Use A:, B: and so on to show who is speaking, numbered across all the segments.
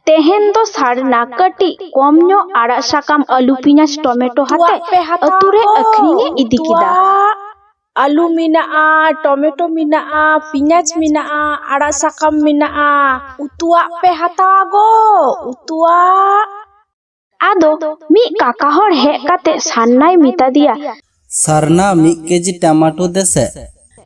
A: तेहेन तो सारना कटी कम ᱧᱚᱜ आड़ा साकाम आलू पिंयाज टमेटो हाते अतुरे अखरिंगे इदी किदा।
B: आलू मिनाआ, टमेटो मिनाआ, पिंयाज मिनाआ, आड़ा साकाम मिनाआ, उतुआ पे हतावा गो उतुआ।
A: आदो मी काका हर हे काते सान्नाय मिता दिया
C: सारना 1 केजी टमाटो देसे।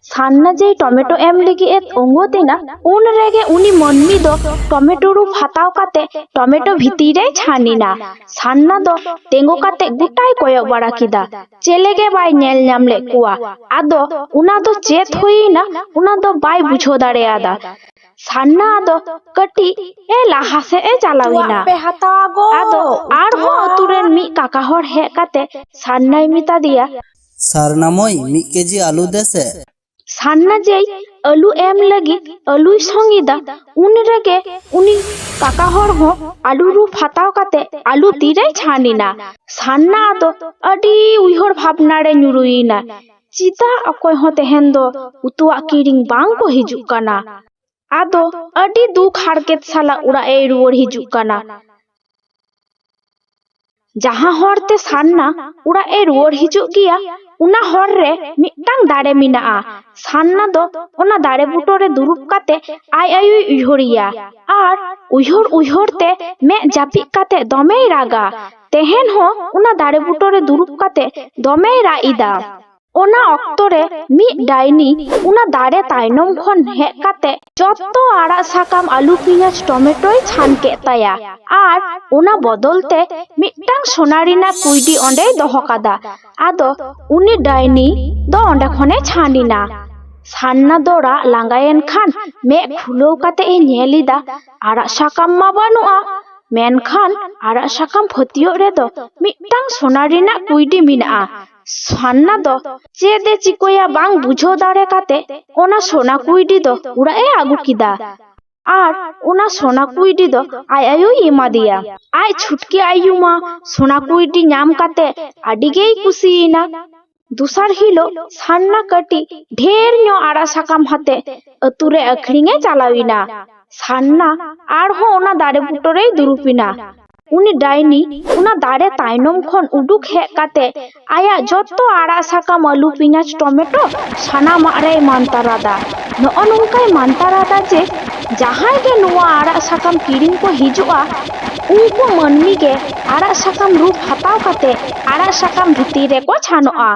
A: सान्ना जे टमेटो एम लगी एत ओंगोतेना उन रेगे उनी मनमी दो टमेटो रू हताव काते टमेटो भितीरे छानिना। सान्ना दो तेंगो काते गुटाय कोयो बड़ा किदा चेलेगे बाय नेल ᱧᱟᱢ ले कुआ। आदो उना दो चेत हुईना उना दो बाय बुझो दाड़ेयादा। सान्ना आदो कटी ए लाहा से ए चालाविना। आदो आरहो अतुरेन मी काका हर हे काते सान्नाय मिता दिया
C: सारना मोय 1 केजी आलू देसे।
A: सान्ना जेई आलू एम लगी आलू संगीदा उन रेगे उनी काका हर हो आलू रू फाताव काते आलू तीरे छानिना। सान्ना आदो अडी उइहर भावना रे ᱧᱩᱨᱩᱭᱤᱱᱟ चिता अकोय हो तेहेन दो उतुआ किरिंग बांग को हिजुक काना। आदो अडी दुख हारकेत साला उड़ा ए रुवर हिजुक काना। जहां हरते सान्ना उड़ा ए रुवर हिजुक गिया उना हर रे मिटांग दाड़े मिनाआ। सान्ना दो उना दाड़े बुटो रे दुरुब काते आय आयुई उइहरिया आर उइहर उइहर ते मे जापिक काते दमेई रागा। तेहेन हो उना दाड़े बुटो रे दुरुब काते दमेई राइदा। ओना ऑक्तो रे मी डाइनी उना दाड़े तायनम खन हे काते जत्तो आड़ा साकाम आलू पिंयाज टमेटोय छान के ताया आर ओना बदलते मिटांग सोनारिना कुइडी ओंडे दोहो कादा। आदो उनी डाइनी दो ओंडे खने छानिना। सान्ना दोड़ा लांगायन खान मे खुलो काते ए नेलिदा आड़ा साकाम मा बानुआ मेनखान आड़ा साकाम फतियो रे दो मिटांग सोनारिना कुइडी मिनाआ। सान्ना दो चेदे चिकोया बांग बुझो दाड़े काते ओना सोना कुइडी दो उड़ा ए आगु किदा आर ओना सोना कुइडी दो आय आयु इमा दिया। आय छुटकी आयुमा सोना कुइडी ᱧᱟᱢ काते आडिगेई कुसियिना। दुसार हिलो सान्ना कटी ढेर ᱧᱚᱜ आड़ा साकाम हाते अतुरे अखरिंगे चालाविना। सान्ना आरहो ओना दाड़े बुटोरे दुरुपिना। उनी डाइनी उना दाड़े तायनम खन उडुक हे काते आया जत्तो आड़ा साकाम आलू पिंयाज टमेटो सानाम रे मानतारादा। नअ नोंकाय मानतारादा जे जहाय गे नुआ आड़ा साकाम किरिंग को हिजुआ उनको मनमी गे आड़ा साकाम रूप हताव काते आड़ा साकाम भितीरे को छानोआ।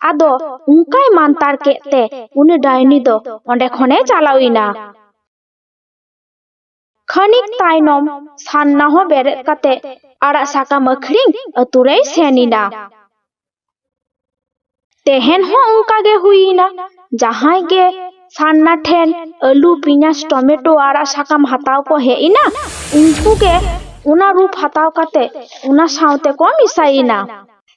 A: आदो उनकाय मानतार केते उनी डाइनी दो ओंडे खने चालाविना। खनिक तायनम सान्ना हो बेरेद काते आड़ा साकाम अखरिंग अतुरे सेनिना। तेहेन हो उनका गे हुईना जहाय गे सान्ना ठेन आलू पिंयाज टमेटो आड़ा साकाम हताव को हेइना उनको गे उना रूप हताव काते उना सावते को मिसाइना।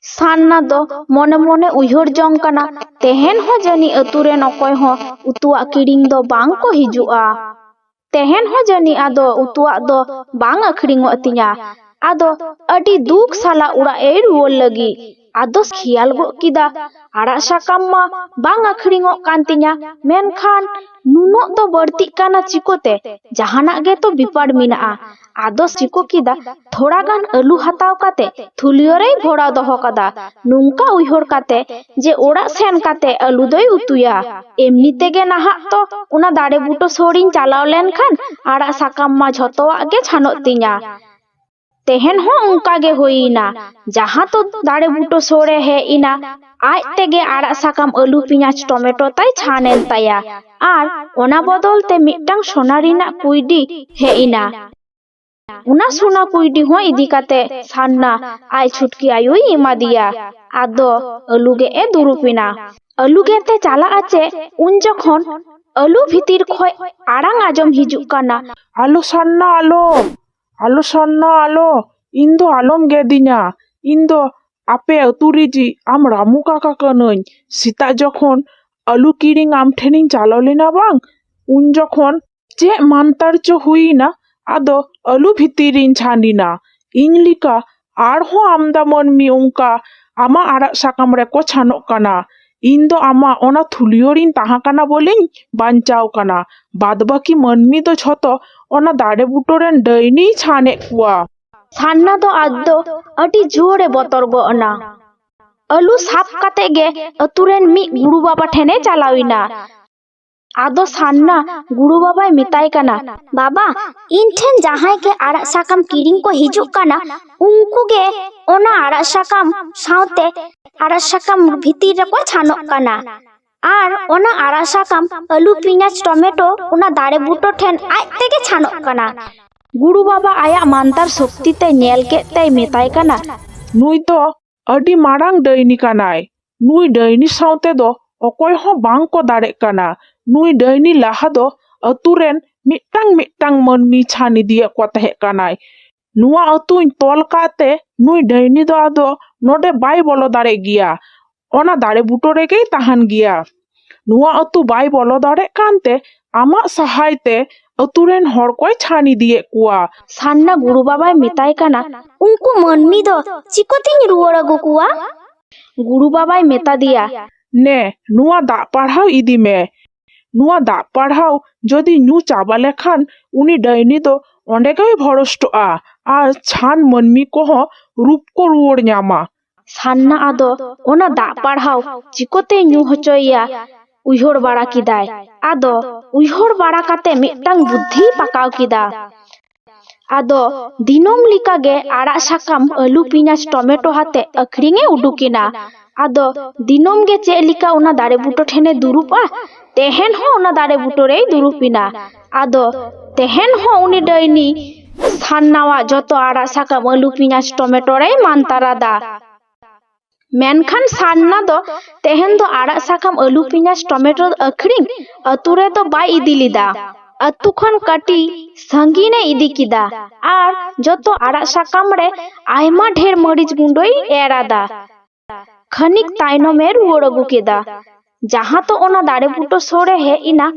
A: सान्ना दो मने मने उइहर जंग काना तेहेन हो जानी अतुरे नकोय हो उतुआ किरिंग दो बांग को हिजुआ। तेहेन हो जानी आदो उतुआ दो बांग अखरिंग अतिया। आदो अडी दुख साला उड़ा ए रुवर लगी। आदो खियाल गो किदा आड़ा साकाम मा बांग अखरिंग कांतिया मेनखान नुनो दो बर्ती काना चिकोते जहाना गे तो बिपाड़ मिनाआ। आदो चिको किदा थोड़ा गान आलू हताव काते थुलियो रे भोड़ा दोहो कादा नुंका उइहर काते जे ओड़ा सेन काते आलू दोय उतुया। एमनी तेगे नाहा तो उना दाड़े बुटो सोड़िन चालाव लेनखान आड़ा साकाम मा झतोआ गे छानोत तिया। तेहेन हो उनका गे होइना जहां तो दाड़े बुटो सोड़े है इना आज तेगे आड़ा साकाम आलू पिंयाज टमेटो ताई छानेन ताया आर ओना बदलते मिटांग सोनारिना कुइडी है इना। उना सोना कुइडी हो इदी काते सान्ना आय छुटकी आयु इमा दिया। आदो आलू गे ए दुरुपिना। आलू गे ते चाला आचे उन जखन आलू भितिर खोय आड़ांग आजम हिजुक काना
D: आलो सान्ना आलो सान्ना आलो इन दो आलम गेदिना इन दो आपे अतुरिजी आम रामू काका कनई सीता जखन आलू किरिंग आम ठेनिंग चालाव लेना बांग उन जखन चे मानतार चो हुईना आदो आलू भितिरिन छानिना इन लिका आर हो आमदा मनमी उनका आमा आड़ा साकाम रे को छानोक काना ᱤᱧ ᱫᱚ ᱟᱢᱟᱜ ᱚᱱᱟ ᱛᱷᱩᱞᱤᱭᱳᱨᱤᱧ ᱛᱟᱦᱮᱸ ᱠᱟᱱᱟ ᱵᱚᱞᱮᱧ ᱵᱟᱧᱪᱟᱣ ᱠᱟᱱᱟ, ᱵᱟᱫ ᱵᱟᱹᱠᱤ ᱢᱟᱹᱱᱢᱤ ᱫᱚ ᱡᱷᱚᱛᱚ ᱚᱱᱟ ᱫᱟᱨᱮ ᱵᱩᱴᱟᱹᱨᱮᱱ ᱰᱟᱹᱭᱱᱤᱭ ᱪᱷᱟᱱᱮᱫ ᱠᱚᱣᱟ᱾
A: ᱥᱟᱨᱱᱟ ᱫᱚ ᱟᱡ ᱫᱚ ᱟᱹᱰᱤ ᱡᱳᱨᱮ ᱵᱚᱛᱚᱨ ᱜᱚᱫ ᱮᱱᱟ᱾ ᱟᱹᱞᱩ ᱥᱟᱵ ᱠᱟᱛᱮ ᱜᱮ ᱟᱹᱛᱩ ᱨᱮᱱ ᱢᱤᱫ ᱜᱩᱨᱩ ᱵᱟᱵᱟ ᱴᱷᱮᱱᱮ ᱪᱟᱞᱟᱣ ᱮᱱᱟ᱾ ᱟᱫᱚ ᱥᱟᱨᱱᱟ ᱜᱩᱨᱩ ᱵᱟᱵᱟᱭ ᱢᱮᱛᱟᱭ ᱠᱟᱱᱟ,
E: ᱵᱟᱵᱟ, ᱤᱧ ᱴᱷᱮᱱ ᱡᱟᱦᱟᱸᱭ ᱜᱮ ᱟᱲᱟᱜ ᱥᱟᱠᱟᱢ ᱠᱤᱨᱤᱧ ᱠᱚ ᱦᱤᱡᱩᱜ ᱠᱟᱱᱟ, ᱩᱱᱠᱩ ᱜᱮ ᱚᱱᱟ ᱟᱲᱟᱜ ᱥᱟᱠᱟᱢ ᱥᱟᱶᱛᱮ ᱟᱲᱟᱜ ᱥᱟᱠᱟम ᱵᱷᱤᱛᱤᱨ ᱨᱮᱠᱚ ᱪᱷᱟᱱᱚᱜ ᱠᱟᱱᱟ᱾ ᱟᱨ ᱚᱱᱟ ᱟᱲᱟᱜ ᱥᱟᱠᱟᱢ ᱟᱹᱞᱩ ᱯᱮᱸᱭᱟᱡ ᱴᱚᱢᱮᱴᱳ ᱚᱱᱟ ᱫᱟᱨᱮ ᱵᱩᱴᱟᱹ ᱴᱷᱮᱱ ᱟᱡ ᱛᱮᱜᱮ ᱪᱷᱟᱱᱚᱜ ᱠᱟᱱᱟ᱾
A: ᱜᱩᱨᱩ ᱵᱟᱵᱟ ᱟᱭᱟᱜ ᱢᱟᱱᱛᱟᱨ ᱥᱚᱠᱛᱤ ᱛᱮ ᱧᱮᱞ ᱠᱮᱫ ᱛᱮᱭ ᱢᱮᱛᱟᱭ ᱠᱟᱱᱟ,
D: ᱱᱩᱭ ᱫᱚ ᱟᱹᱰᱤ ᱢᱟᱨᱟᱝ ᱰᱟᱹᱭᱱᱤ ᱠᱟᱱᱟᱭ᱾ ᱱᱩᱭ ᱰᱟᱹᱭᱱᱤ ᱥᱟᱶᱛᱮ ᱫᱚ ᱚᱠᱚᱭ ᱦᱚᱸ ᱵᱟᱝ ᱠᱚ ᱫᱟᱲᱮᱜ ᱠᱟᱱᱟ᱾ ᱱᱩᱭ ᱰᱟᱹᱭᱱᱤ ᱞᱟᱦᱟ ᱫᱚ ᱟᱹᱛᱩ ᱨᱮᱱ ᱢᱤᱫᱴᱟᱝ ᱢᱟᱹᱱᱢᱤ ᱪᱷᱟᱱ ᱤᱫᱤᱭᱮᱫ ᱠᱚ ᱛᱟᱦᱮᱸ ᱠᱟᱱᱟᱭ᱾ ᱱᱚᱣᱟ ᱟᱹᱛᱩᱧ ᱛᱚᱞ ᱠᱟᱜᱛᱮ ᱱᱩᱭ ᱰᱟᱹᱭᱱᱤ ᱫᱚ ᱟᱫᱚ ᱱᱚᱰᱮ ᱵᱟᱭ ᱵᱚᱞᱚ ᱫᱟᱲᱮᱜ ᱜᱮᱭᱟ, ᱚᱱᱟ ᱫᱟᱨᱮ ᱵᱩᱴᱟᱹ ᱨᱮᱜᱮᱭ ᱛᱟᱦᱮᱱ ᱜᱮᱭᱟ᱾ ᱱᱚᱣᱟ ᱟᱹᱛᱩ ᱵᱟᱭ ᱵᱚᱞᱚ ᱫᱟᱲᱮᱜ ᱠᱟᱱᱛᱮ ᱟᱢᱟᱜ ᱥᱟᱦᱟᱭ ᱛᱮ ᱟᱹᱛᱩ ᱨᱮᱱ ᱦᱚᱲ ᱠᱚᱭ ᱪᱷᱟᱱ ᱤᱫᱤᱭᱮᱫ ᱠᱚᱣᱟ᱾
A: ᱥᱟᱨᱱᱟ ᱜᱩᱨᱩ ᱵᱟᱵᱟᱭ ᱢᱮᱛᱟᱭ ᱠᱟᱱᱟ,
E: ᱩᱱᱠᱩ ᱢᱟᱹᱱᱢᱤ ᱫᱚ ᱪᱤᱠᱟᱹᱛᱤᱧ ᱨᱩᱣᱟᱹᱲ ᱟᱹᱜᱩ ᱠᱚᱣᱟ?
A: ᱜᱩᱨᱩ ᱵᱟᱵᱟᱭ ᱢᱮᱛᱟ ᱫᱮᱭᱟ,
D: নে ᱱᱚᱣᱟ ᱫᱟᱜ ᱯᱟᱲᱦᱟᱣ ᱤᱫᱤ ᱢᱮ। ᱱᱚᱣᱟ ᱫᱟᱜ ᱯᱟᱲᱦᱟᱣ ᱡᱚᱫᱤ ᱧᱩ ᱪᱟᱵᱟ ᱞᱮᱠᱷᱟᱱ ᱩᱱᱤ ᱰᱟᱹᱭᱱᱤ ᱫᱚ ᱚᱸᱰᱮ ᱜᱮᱭ ᱵᱷᱚᱨᱚᱥᱴᱚᱜᱼᱟ ᱟᱨ ᱪᱷᱟᱱ ᱢᱟᱹᱱᱢᱤ ᱠᱚᱦᱚᱸ ᱨᱩᱯ ᱠᱚ ᱨᱩᱣᱟᱹᱲ ᱧᱟᱢᱟ।
A: ᱥᱟᱨᱱᱟ ᱟᱫᱚ ᱚᱱᱟ ᱫᱟᱜ ᱯᱟᱲᱦᱟᱣ ᱪᱤᱠᱟᱹᱛᱮ ᱧᱩ ᱦᱚᱪᱚᱭᱮᱭᱟ ᱩᱭᱦᱟᱹᱨ ᱵᱟᱲᱟ ᱠᱮᱫᱟᱭ। ᱟᱫᱚ ᱩᱭᱦᱟᱹᱨ ᱵᱟᱲᱟ ᱠᱟᱛᱮ ᱢᱤᱫᱴᱟᱝ ᱵᱩᱫᱽᱫᱷᱤ ᱯᱟᱠᱟᱣ ᱠᱮᱫᱟ। ᱟᱫᱚ ᱫᱤᱱᱟᱹᱢ ᱞᱮᱠᱟᱜᱮ ᱟᱲᱟᱜ ᱥᱟᱠᱟᱢ ᱟᱹᱞᱩ ᱯᱮᱸᱭᱟᱡ ᱴᱚᱢᱮᱴᱳ ᱦᱟᱛᱮ ᱟᱹᱠᱷᱨᱤᱧᱮ ᱩᱰᱩᱠᱮᱱᱟ। ᱟᱫᱚ ᱫᱤᱱᱟᱹᱢ ᱜᱮ ᱪᱮᱫ ᱞᱮᱠᱟ ᱚᱱᱟ ᱫᱟᱨᱮ ᱵᱩᱴᱟᱹ ᱴᱷᱮᱱᱮ ᱫᱩᱲᱩᱵᱼᱟ, ᱛᱮᱦᱮᱧ ᱦᱚᱸ ᱚᱱᱟ ᱫᱟᱨᱮ ᱵᱩᱴᱟᱹ ᱨᱮᱭ ᱫᱩᱲᱩᱵ ᱮᱱᱟ। ᱟᱫᱚ ᱛᱮᱦᱮᱧ ᱦᱚᱸ ᱩᱱᱤ ᱰᱟᱹᱭᱱᱤ ᱥᱟᱨᱱᱟᱣᱟᱜ ᱡᱚᱛᱚ ᱟᱲᱟᱜ ᱥᱟᱠᱟᱢ ᱟᱹᱞᱩ ᱯᱮᱸᱭᱟᱡ ᱴᱚᱢᱮᱴᱳ ᱨᱮᱭ ᱢᱟᱱᱛᱟᱨᱟᱫᱟ। ᱢᱮᱱᱠᱷᱟᱱ ᱥᱟᱨᱱᱟ ᱫᱚ ᱛᱮᱦᱮᱧ ᱫᱚ ᱟᱲᱟᱜ ᱥᱟᱠᱟᱢ ᱟᱹᱞᱩ ᱯᱮᱸᱭᱟᱡ ᱴᱚᱢᱮᱴᱳ ᱟᱹᱠᱷᱨᱤᱧ ᱟᱹᱛᱩ ᱨᱮᱫᱚ ᱵᱟᱭ ᱤᱫᱤ ᱞᱮᱫᱟ। ᱟᱹᱛᱩ ᱠᱷᱚᱱ ᱠᱟᱹᱴᱤᱡ ᱥᱟᱺᱜᱤᱧᱮ ᱤᱫᱤ ᱠᱮᱫᱟ ᱟᱨ ᱡᱚᱛᱚ ᱟᱲᱟᱜ ᱥᱟᱠᱟᱢ ᱨᱮ ᱟᱭᱢᱟ ᱰᱷᱮᱨ ᱢᱟᱹᱨᱤᱪ ᱜᱩᱸᱰᱳᱭ ᱮᱨ ᱟᱫᱟ। ᱠᱷᱟᱹᱱᱤᱠ ᱛᱟᱭᱱᱚᱢᱮ ᱨᱩᱣᱟᱹᱲ ᱟᱹᱜᱩ ᱠᱮᱫᱟ। ᱡᱟᱦᱟᱸ ᱛᱚ ᱚᱱᱟ ᱫᱟᱨᱮ ᱵᱩᱴᱟᱹ ᱥᱳᱨᱮ ᱦᱮᱡ ᱮᱱᱟ,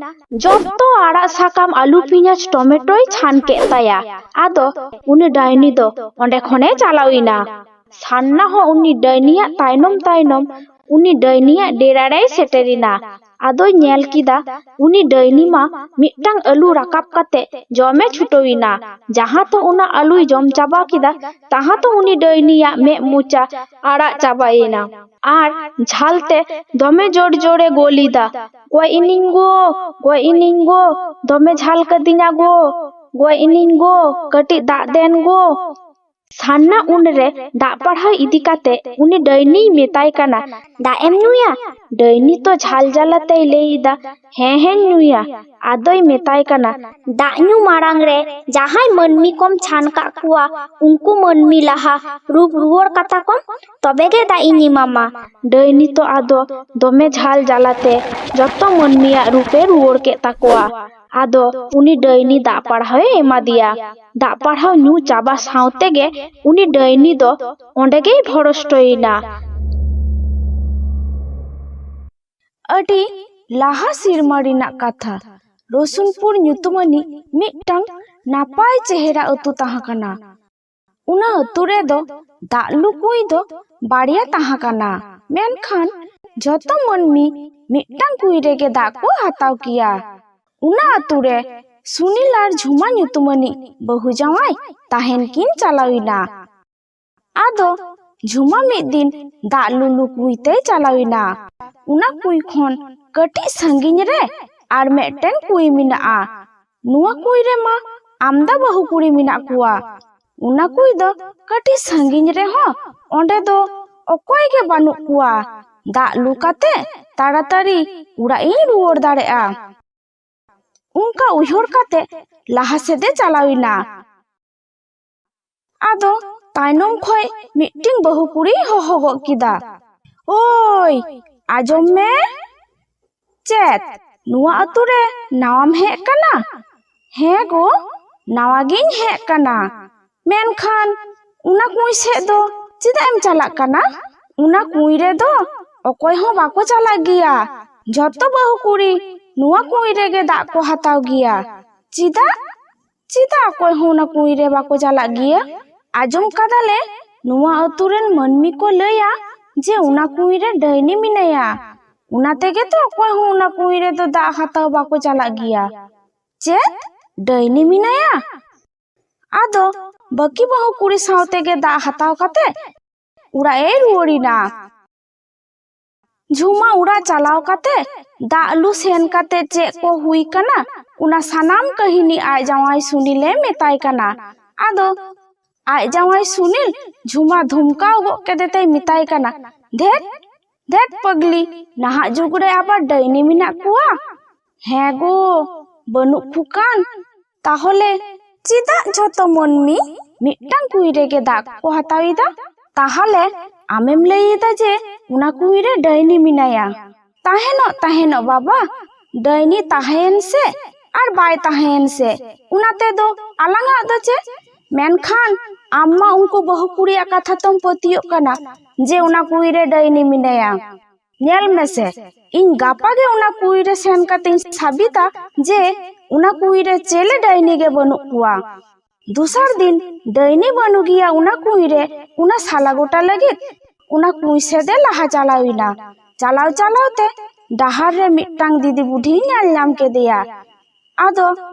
A: ᱡᱚᱛᱚ ᱟᱲᱟᱜ ᱥᱟᱠᱟᱢ ᱟᱹᱞᱩ ᱯᱮᱸᱭᱟᱡ ᱴᱚᱢᱮᱴᱳᱭ ᱪᱷᱟᱱ ᱠᱮᱫ ᱛᱟᱭᱟ। ᱟᱫᱚ ᱩᱱᱤ ᱰᱟᱹᱭᱱᱤ ᱫᱚ ᱚᱸᱰᱮ ᱠᱷᱚᱱᱮ ᱪᱟᱞᱟᱣ ᱮᱱᱟ। ᱥᱟᱨᱱᱟ ᱦᱚᱸ ᱩᱱᱤ ᱰᱟᱹᱭᱱᱤᱭᱟᱜ ᱛᱟᱭᱱᱚᱢ ᱩᱱᱤ ᱰᱟᱹᱭᱱᱤᱭᱟᱜ ᱰᱮᱨᱟ ᱨᱮᱭ ᱥᱮᱴᱮᱨ ᱮᱱᱟ। ᱟᱫᱚᱭ ᱧᱮᱞ ᱠᱮᱫᱟ ᱩᱱᱤ ᱰᱟᱹᱭᱱᱤ ᱢᱟ ᱢᱤᱫᱴᱟᱝ ᱟᱹᱞᱩ ᱨᱟᱠᱟᱵ ᱠᱟᱛᱮ ᱡᱚᱢᱮ ᱪᱷᱩᱴᱟᱹᱣ ᱮᱱᱟ। ᱡᱟᱦᱟᱸ ᱛᱚ ᱚᱱᱟ ᱟᱹᱞᱩᱭ ᱡᱚᱢ ᱪᱟᱵᱟ ᱠᱮᱫᱟ, ᱛᱟᱦᱟᱸ ᱛᱚ ᱩᱱᱤ ᱰᱟᱹᱭᱱᱤᱭᱟᱜ ᱢᱮᱫ ᱢᱚᱪᱟ ᱟᱲᱟᱜ ᱪᱟᱵᱟᱭᱮᱱᱟ ᱟᱨ ᱡᱷᱟᱞᱛᱮ ᱫᱚᱢᱮ ᱡᱳᱨ ᱡᱳᱨᱮ ᱜᱳᱞ ᱮᱫᱟ, ᱜᱚᱡ ᱤᱱᱟᱹᱧ ᱜᱚ, ᱜᱚᱡ ᱤᱱᱟᱹᱧ ᱜᱚ, ᱫᱚᱢᱮ ᱡᱷᱟᱞ ᱠᱟᱹᱫᱤᱧᱟ ᱜᱚ, ᱜᱚᱡ ᱤᱱᱟᱹᱧ ᱜᱚ, ᱠᱟᱹᱴᱤᱡ ᱫᱟᱜ ᱫᱮᱱ ᱜᱚ। ᱥᱟᱨᱱᱟ ᱩᱱᱨᱮ ᱫᱟᱜ ᱯᱟᱲᱦᱟᱣ ᱤᱫᱤ ᱠᱟᱛᱮ ᱩᱱᱤ ᱰᱟᱹᱭᱱᱤᱭ ᱢᱮᱛᱟᱭ ᱠᱟᱱᱟ,
E: ᱫᱟᱜ ᱮᱢ ᱧᱩᱭᱟ?
A: ᱰᱟᱹᱭᱱᱤ ᱛᱚ ᱡᱷᱟᱞ ᱡᱟᱞᱟᱛᱮᱭ ᱞᱟᱹᱭ ᱮᱫᱟ, ᱦᱮᱸ ᱧᱩᱭᱟ। ᱟᱫᱚᱭ ᱢᱮᱛᱟᱭ ᱠᱟᱱᱟ,
E: ᱫᱟᱜ ᱧᱩ ᱢᱟᱲᱟᱝ ᱨᱮ ᱡᱟᱦᱟᱸᱭ ᱢᱟᱹᱱᱢᱤ ᱠᱚᱢ ᱪᱷᱟᱱ ᱠᱟᱜ ᱠᱚᱣᱟ, ᱩᱱᱠᱩ ᱢᱟᱹᱱᱢᱤ ᱞᱟᱦᱟ ᱨᱩᱯ ᱨᱩᱣᱟᱹᱲ ᱠᱟᱛᱟ ᱠᱚᱢ, ᱛᱚᱵᱮ ᱜᱮ ᱫᱟᱜ ᱤᱧ ᱮᱢᱟᱢᱟ।
A: ᱰᱟᱹᱭᱱᱤ ᱛᱚ ᱟᱫᱚ ᱫᱚᱢᱮ ᱡᱷᱟᱞ ᱡᱟᱞᱟᱛᱮ ᱡᱚᱛᱚ ᱢᱟᱹᱱᱢᱤᱭᱟᱜ ᱨᱩᱯᱮ ᱨᱩᱣᱟᱹᱲ ᱠᱮᱫ ᱛᱟᱠᱚᱣᱟ। ᱟᱫᱚ ᱩᱱᱤ ᱰᱟᱹᱭᱱᱤ ᱫᱟᱜ ᱯᱟᱲᱦᱟᱣᱮ ᱮᱢᱟ ᱫᱮᱭᱟ। ᱫᱟᱜ ᱯᱟᱲᱦᱟᱣ ᱧᱩ ᱪᱟᱵᱟ ᱥᱟᱶ ᱛᱮᱜᱮ ᱩᱱᱤ ᱰᱟᱹᱭᱱᱤ ᱫᱚ ᱚᱸᱰᱮ ᱜᱮᱭ ᱵᱷᱚᱨᱚᱥᱴᱚᱭᱮᱱᱟ।
B: ᱟᱹᱰᱤ ᱞᱟᱦᱟ ᱥᱮᱨᱢᱟ ᱨᱮᱱᱟᱜ ᱠᱟᱛᱷᱟ। ᱨᱚᱥᱩᱱᱯᱩᱨ ᱧᱩᱛᱩᱢᱟᱱᱤᱡ ᱢᱤᱫᱴᱟᱝ ᱱᱟᱯᱟᱭ ᱪᱮᱦᱨᱟ ᱟᱹᱛᱩ ᱛᱟᱦᱮᱸ ᱠᱟᱱᱟ। ᱚᱱᱟ ᱟᱹᱛᱩ ᱨᱮᱫᱚ ᱫᱟᱜ ᱞᱩ ᱠᱩᱸᱧ ᱫᱚ ᱵᱟᱨᱭᱟ ᱛᱟᱦᱮᱸ ᱠᱟᱱᱟ। ᱢᱮᱱᱠᱷᱟᱱ ᱡᱚᱛᱚ ᱢᱟᱹᱱᱢᱤ ᱢᱤᱫᱴᱟᱝ ᱠᱩᱸᱧ ᱨᱮᱜᱮ ᱫᱟᱜ ᱠᱚ ᱦᱟᱛᱟᱣ ᱠᱮᱭᱟ। ᱚᱱᱟ ᱟᱹᱛᱩ ᱨᱮ ᱥᱩᱱᱤᱞ ᱟᱨ ᱡᱷᱩᱢᱟ ᱧᱩᱛᱩᱢᱟᱱᱤᱡ ᱵᱟᱹᱦᱩ ᱡᱟᱶᱟᱭ ᱛᱟᱦᱮᱱ ᱠᱤᱱ ᱪᱟᱞᱟᱣ ᱮᱱᱟ। ᱟᱫᱚ ᱡᱷᱩᱢᱟ ᱢᱤᱫ ᱫᱤᱱ ᱫᱟᱜ ᱞᱩ ᱠᱩᱸᱧ ᱛᱮᱭ ᱪᱟᱞᱟᱣ ᱮᱱᱟ। ᱚᱱᱟ ᱠᱩᱸᱧ ᱠᱷᱚᱱ ᱠᱟᱹᱴᱤᱡ ᱥᱟᱺᱜᱤᱧ ᱨᱮ ᱟᱨ ᱢᱤᱫᱴᱮᱱ ᱠᱩᱸᱧ ᱢᱮᱱᱟᱜᱼᱟ। ᱱᱚᱣᱟ ᱠᱩᱸᱧ ᱨᱮᱢᱟ ᱟᱢᱫᱟ ᱵᱟᱹᱦᱩ ᱠᱩᱲᱤ ᱢᱮᱱᱟᱜ ᱠᱚᱣᱟ। ᱚᱱᱟ ᱠᱩᱸᱧ ᱫᱚ ᱠᱟᱹᱴᱤᱡ ᱥᱟᱺᱜᱤᱧ ᱨᱮᱦᱚᱸ ᱚᱸᱰᱮ ᱫᱚ ᱚᱠᱚᱭ ᱜᱮ ᱵᱟᱹᱱᱩᱜ ᱠᱚᱣᱟ। ᱫᱟᱜ ᱞᱩ ᱠᱟᱛᱮ ᱛᱟᱲᱟᱛᱟᱲᱤ ᱚᱲᱟᱜ ᱤᱧ ᱨᱩᱣᱟᱹᱲ ᱫᱟᱲᱮᱭᱟᱜᱼᱟ। ᱚᱱᱠᱟ ᱩᱭᱦᱟᱹᱨ ᱠᱟᱛᱮ ᱞᱟᱦᱟ ᱥᱮᱫ ᱮ ᱪᱟᱞᱟᱣ ᱮᱱᱟ। ᱟᱫᱚ ᱛᱟᱭᱱᱚᱢ ᱠᱷᱚᱡ ᱢᱤᱫᱴᱤᱱ ᱵᱟᱹᱦᱩ ᱠᱩᱲᱤᱭ ᱦᱚᱦᱚ ᱜᱚᱫ ᱠᱮᱫᱟ, ᱳᱭ ᱟᱸᱡᱚᱢ ᱢᱮ। ᱪᱮᱫ ᱱᱚᱣᱟ ᱟᱹᱛᱩ ᱨᱮ ᱱᱟᱣᱟᱢ ᱦᱮᱡ ᱠᱟᱱᱟ? ᱦᱮᱸ ᱜᱚ, ᱱᱟᱣᱟ ᱜᱤᱧ ᱦᱮᱡ ᱠᱟᱱᱟ। ᱢᱮᱱᱠᱷᱟन ᱚᱱᱟ ᱠᱩᱸᱧ ᱥᱮᱫ ᱫᱚ ᱪᱮᱫᱟᱜ ᱮᱢ ᱪᱟᱞᱟᱜ ᱠᱟᱱᱟ? ᱚᱱᱟ ᱠᱩᱸᱧ ᱨᱮᱫᱚ ᱚᱠᱚᱭ ᱦᱚᱸ ᱵᱟᱠᱚ ᱪᱟᱞᱟᱜ ᱜᱮᱭᱟ। ᱡᱚᱛᱚ ᱵᱟᱹᱦᱩ ᱠᱩᱲᱤ ᱱᱚᱣᱟ ᱠᱩᱸᱧ ᱨᱮᱜᱮ ᱫᱟᱜ ᱠᱚ ᱦᱟᱛᱟᱣ ᱜᱮᱭᱟ। ᱪᱮᱫᱟᱜ ᱚᱠᱚᱭ ᱦᱚᱸ ᱚᱱᱟ ᱠᱩᱸᱧ ᱨᱮ ᱵᱟᱠᱚ ᱪᱟᱞᱟᱜ ᱜᱮᱭᱟ? ᱟᱸᱡᱚᱢ ᱠᱟᱫᱟᱞᱮ ᱱᱚᱣᱟ ᱟᱹᱛᱩ ᱨᱮᱱ ᱢᱟᱹᱱᱢᱤ ᱠᱚ ᱞᱟᱹᱭᱟ ᱡᱮ ᱚᱱᱟ ᱠᱩᱸᱧ ᱨᱮ ᱰᱟᱹᱭᱱᱤ ᱢᱮᱱᱟᱭᱟ। ᱚᱱᱟ ᱛᱮᱜᱮ ᱛᱚ ᱚᱠᱚᱭ ᱦᱚᱸ ᱚᱱᱟ ᱠᱩᱸᱧ ᱨᱮᱫᱚ ᱫᱟᱜ ᱦᱟᱛᱟᱣ ᱵᱟᱠᱚ ᱪᱟᱞᱟᱜ ᱜᱮᱭᱟ᱾ ᱪᱮᱫ ᱰᱟᱹᱭᱱᱤ ᱢᱮᱱᱟᱭᱟ? ᱟᱫᱚ ᱵᱟᱹᱠᱤ ᱵᱟᱹᱦᱩ ᱠᱩᱲᱤ ᱥᱟᱶ ᱛᱮᱜᱮ ᱫᱟᱜ ᱦᱟᱛᱟᱣ ᱠᱟᱛᱮ ᱚᱲᱟᱜ ᱮ ᱨᱩᱣᱟᱹᱲᱮᱱᱟ᱾ ঝুমা ᱚᱲᱟᱜ ᱪᱟᱞᱟᱣ ᱠᱟᱛᱮ ᱫᱟᱜ ᱞᱩ ᱥᱮᱱ ᱠᱟᱛᱮ ᱪᱮᱫ ᱠᱚ ᱦᱩᱭ ᱠᱟᱱᱟ ᱚᱱᱟ ᱥᱟᱱᱟᱢ ᱠᱟᱹᱦᱤᱱᱤ ᱟᱡ ᱡᱟᱶᱟᱭ ᱥᱩᱱᱤᱞᱮ ᱢᱮᱛᱟᱭ ᱠᱟᱱᱟ᱾ ᱟᱫᱚ ᱟᱡ ᱡᱟᱶᱟᱭ ᱥᱩᱱᱤᱞ ঝুমা ধুমকাও ᱜᱚᱜ ᱠᱮᱫᱮᱛᱮ ᱢᱮᱛᱟᱭ ᱠᱟᱱᱟ, ᱫᱷᱮᱴ ᱫᱷᱮᱴ ᱯᱟᱜᱞᱤ, ᱱᱟᱦᱟᱜ ᱡᱩᱜᱽ ᱨᱮ ᱟᱵᱟᱨ ᱰᱟᱹᱭᱱᱤ ᱢᱮᱱᱟᱜ ᱠᱚᱣᱟ? ᱦᱮᱸ ᱜᱳ, ᱵᱟᱹᱱᱩᱜ ᱠᱷᱩᱠᱟᱱ ᱛᱟᱦᱚᱞᱮ ᱪᱮᱫᱟᱜ ᱡᱷᱚᱛᱚ ᱢᱟᱹᱱᱢᱤ ᱢᱤᱫᱴᱟᱝ ᱠᱩᱸᱧ ᱨᱮᱜᱮ ᱫᱟᱜ ᱠᱚ ᱦᱟᱛᱟᱣᱮᱫᱟ? ᱛᱟᱦᱚᱞᱮ ᱟᱢᱮᱢ ᱞᱟᱹᱭᱮᱫᱟ ᱡᱮ ᱚᱱᱟ ᱠᱩᱸᱧ ᱨᱮ ᱰᱟᱹᱭᱱᱤ ᱢᱮᱱᱟᱭᱟ? ᱛᱟᱦᱮᱱᱚᱜ ᱵᱟᱵᱟ, ᱰᱟᱹᱭᱱᱤ ᱛᱟᱦᱮᱸᱭᱮᱱ ᱥᱮ ᱟᱨ ᱵᱟᱭ ᱛᱟᱦᱮᱸᱭᱮᱱ ᱥᱮ ᱚᱱᱟ ᱛᱮᱫᱚ ᱟᱞᱟᱝᱟᱜ ᱫᱚ ᱪᱮᱫ? ᱢᱮᱱᱠᱷᱟᱱ ᱟᱢ ᱢᱟ ᱩᱱᱠᱩ ᱵᱟᱹᱦᱩ ᱠᱩᱲᱤᱭᱟᱜ ᱠᱟᱛᱷᱟ ᱛᱚᱢ ᱯᱟᱹᱛᱭᱟᱹᱜ ᱠᱟᱱᱟ ᱡᱮ ᱚᱱᱟ ᱠᱩᱸᱧ ᱨᱮ ᱰᱟᱹᱭᱱᱤ ᱢᱮᱱᱟᱭᱟ᱾ ᱧᱮᱞ ᱢᱮᱥᱮ, ᱤᱧ ᱜᱟᱯᱟ ᱜᱮ ᱚᱱᱟ ᱠᱩᱸᱧ ᱨᱮ ᱥᱮᱱ ᱠᱟᱛᱮᱧ ᱥᱟᱵᱤᱛᱟ ᱡᱮ ᱚᱱᱟ ᱠᱩᱸᱧ ᱨᱮ ᱪᱮᱞᱮ ᱰᱟᱹᱭᱱᱤ ᱜᱮ ᱵᱟᱹᱱᱩᱜ ᱠᱚᱣᱟ᱾ ᱫᱚᱥᱟᱨ ᱫᱤᱱ ᱰᱟᱹᱭᱱᱤ ᱵᱟᱹᱱᱩᱜ ᱜᱮᱭᱟ ᱚᱱᱟ ᱠᱩᱸᱧ ᱨᱮ ᱚᱱᱟ ᱥᱟᱞᱟ ᱜᱚᱴᱟ ᱞᱟᱹᱜᱤᱫ ᱚᱱᱟ ᱠᱩᱸᱧ ᱥᱮᱫᱮ ᱞᱟᱦᱟ ᱪᱟᱞᱟᱣᱮᱱᱟ᱾ ᱪᱟᱞᱟᱣ ᱛᱮ ᱰᱟᱦᱟᱨ ᱨᱮ ᱢᱤᱫᱴᱟᱝ ᱫᱤᱫᱤ ᱵᱩᱰᱷᱤ ᱧᱮᱞ ᱧᱟᱢ ᱠᱮᱫᱮᱭᱟ᱾ ᱟᱫᱚ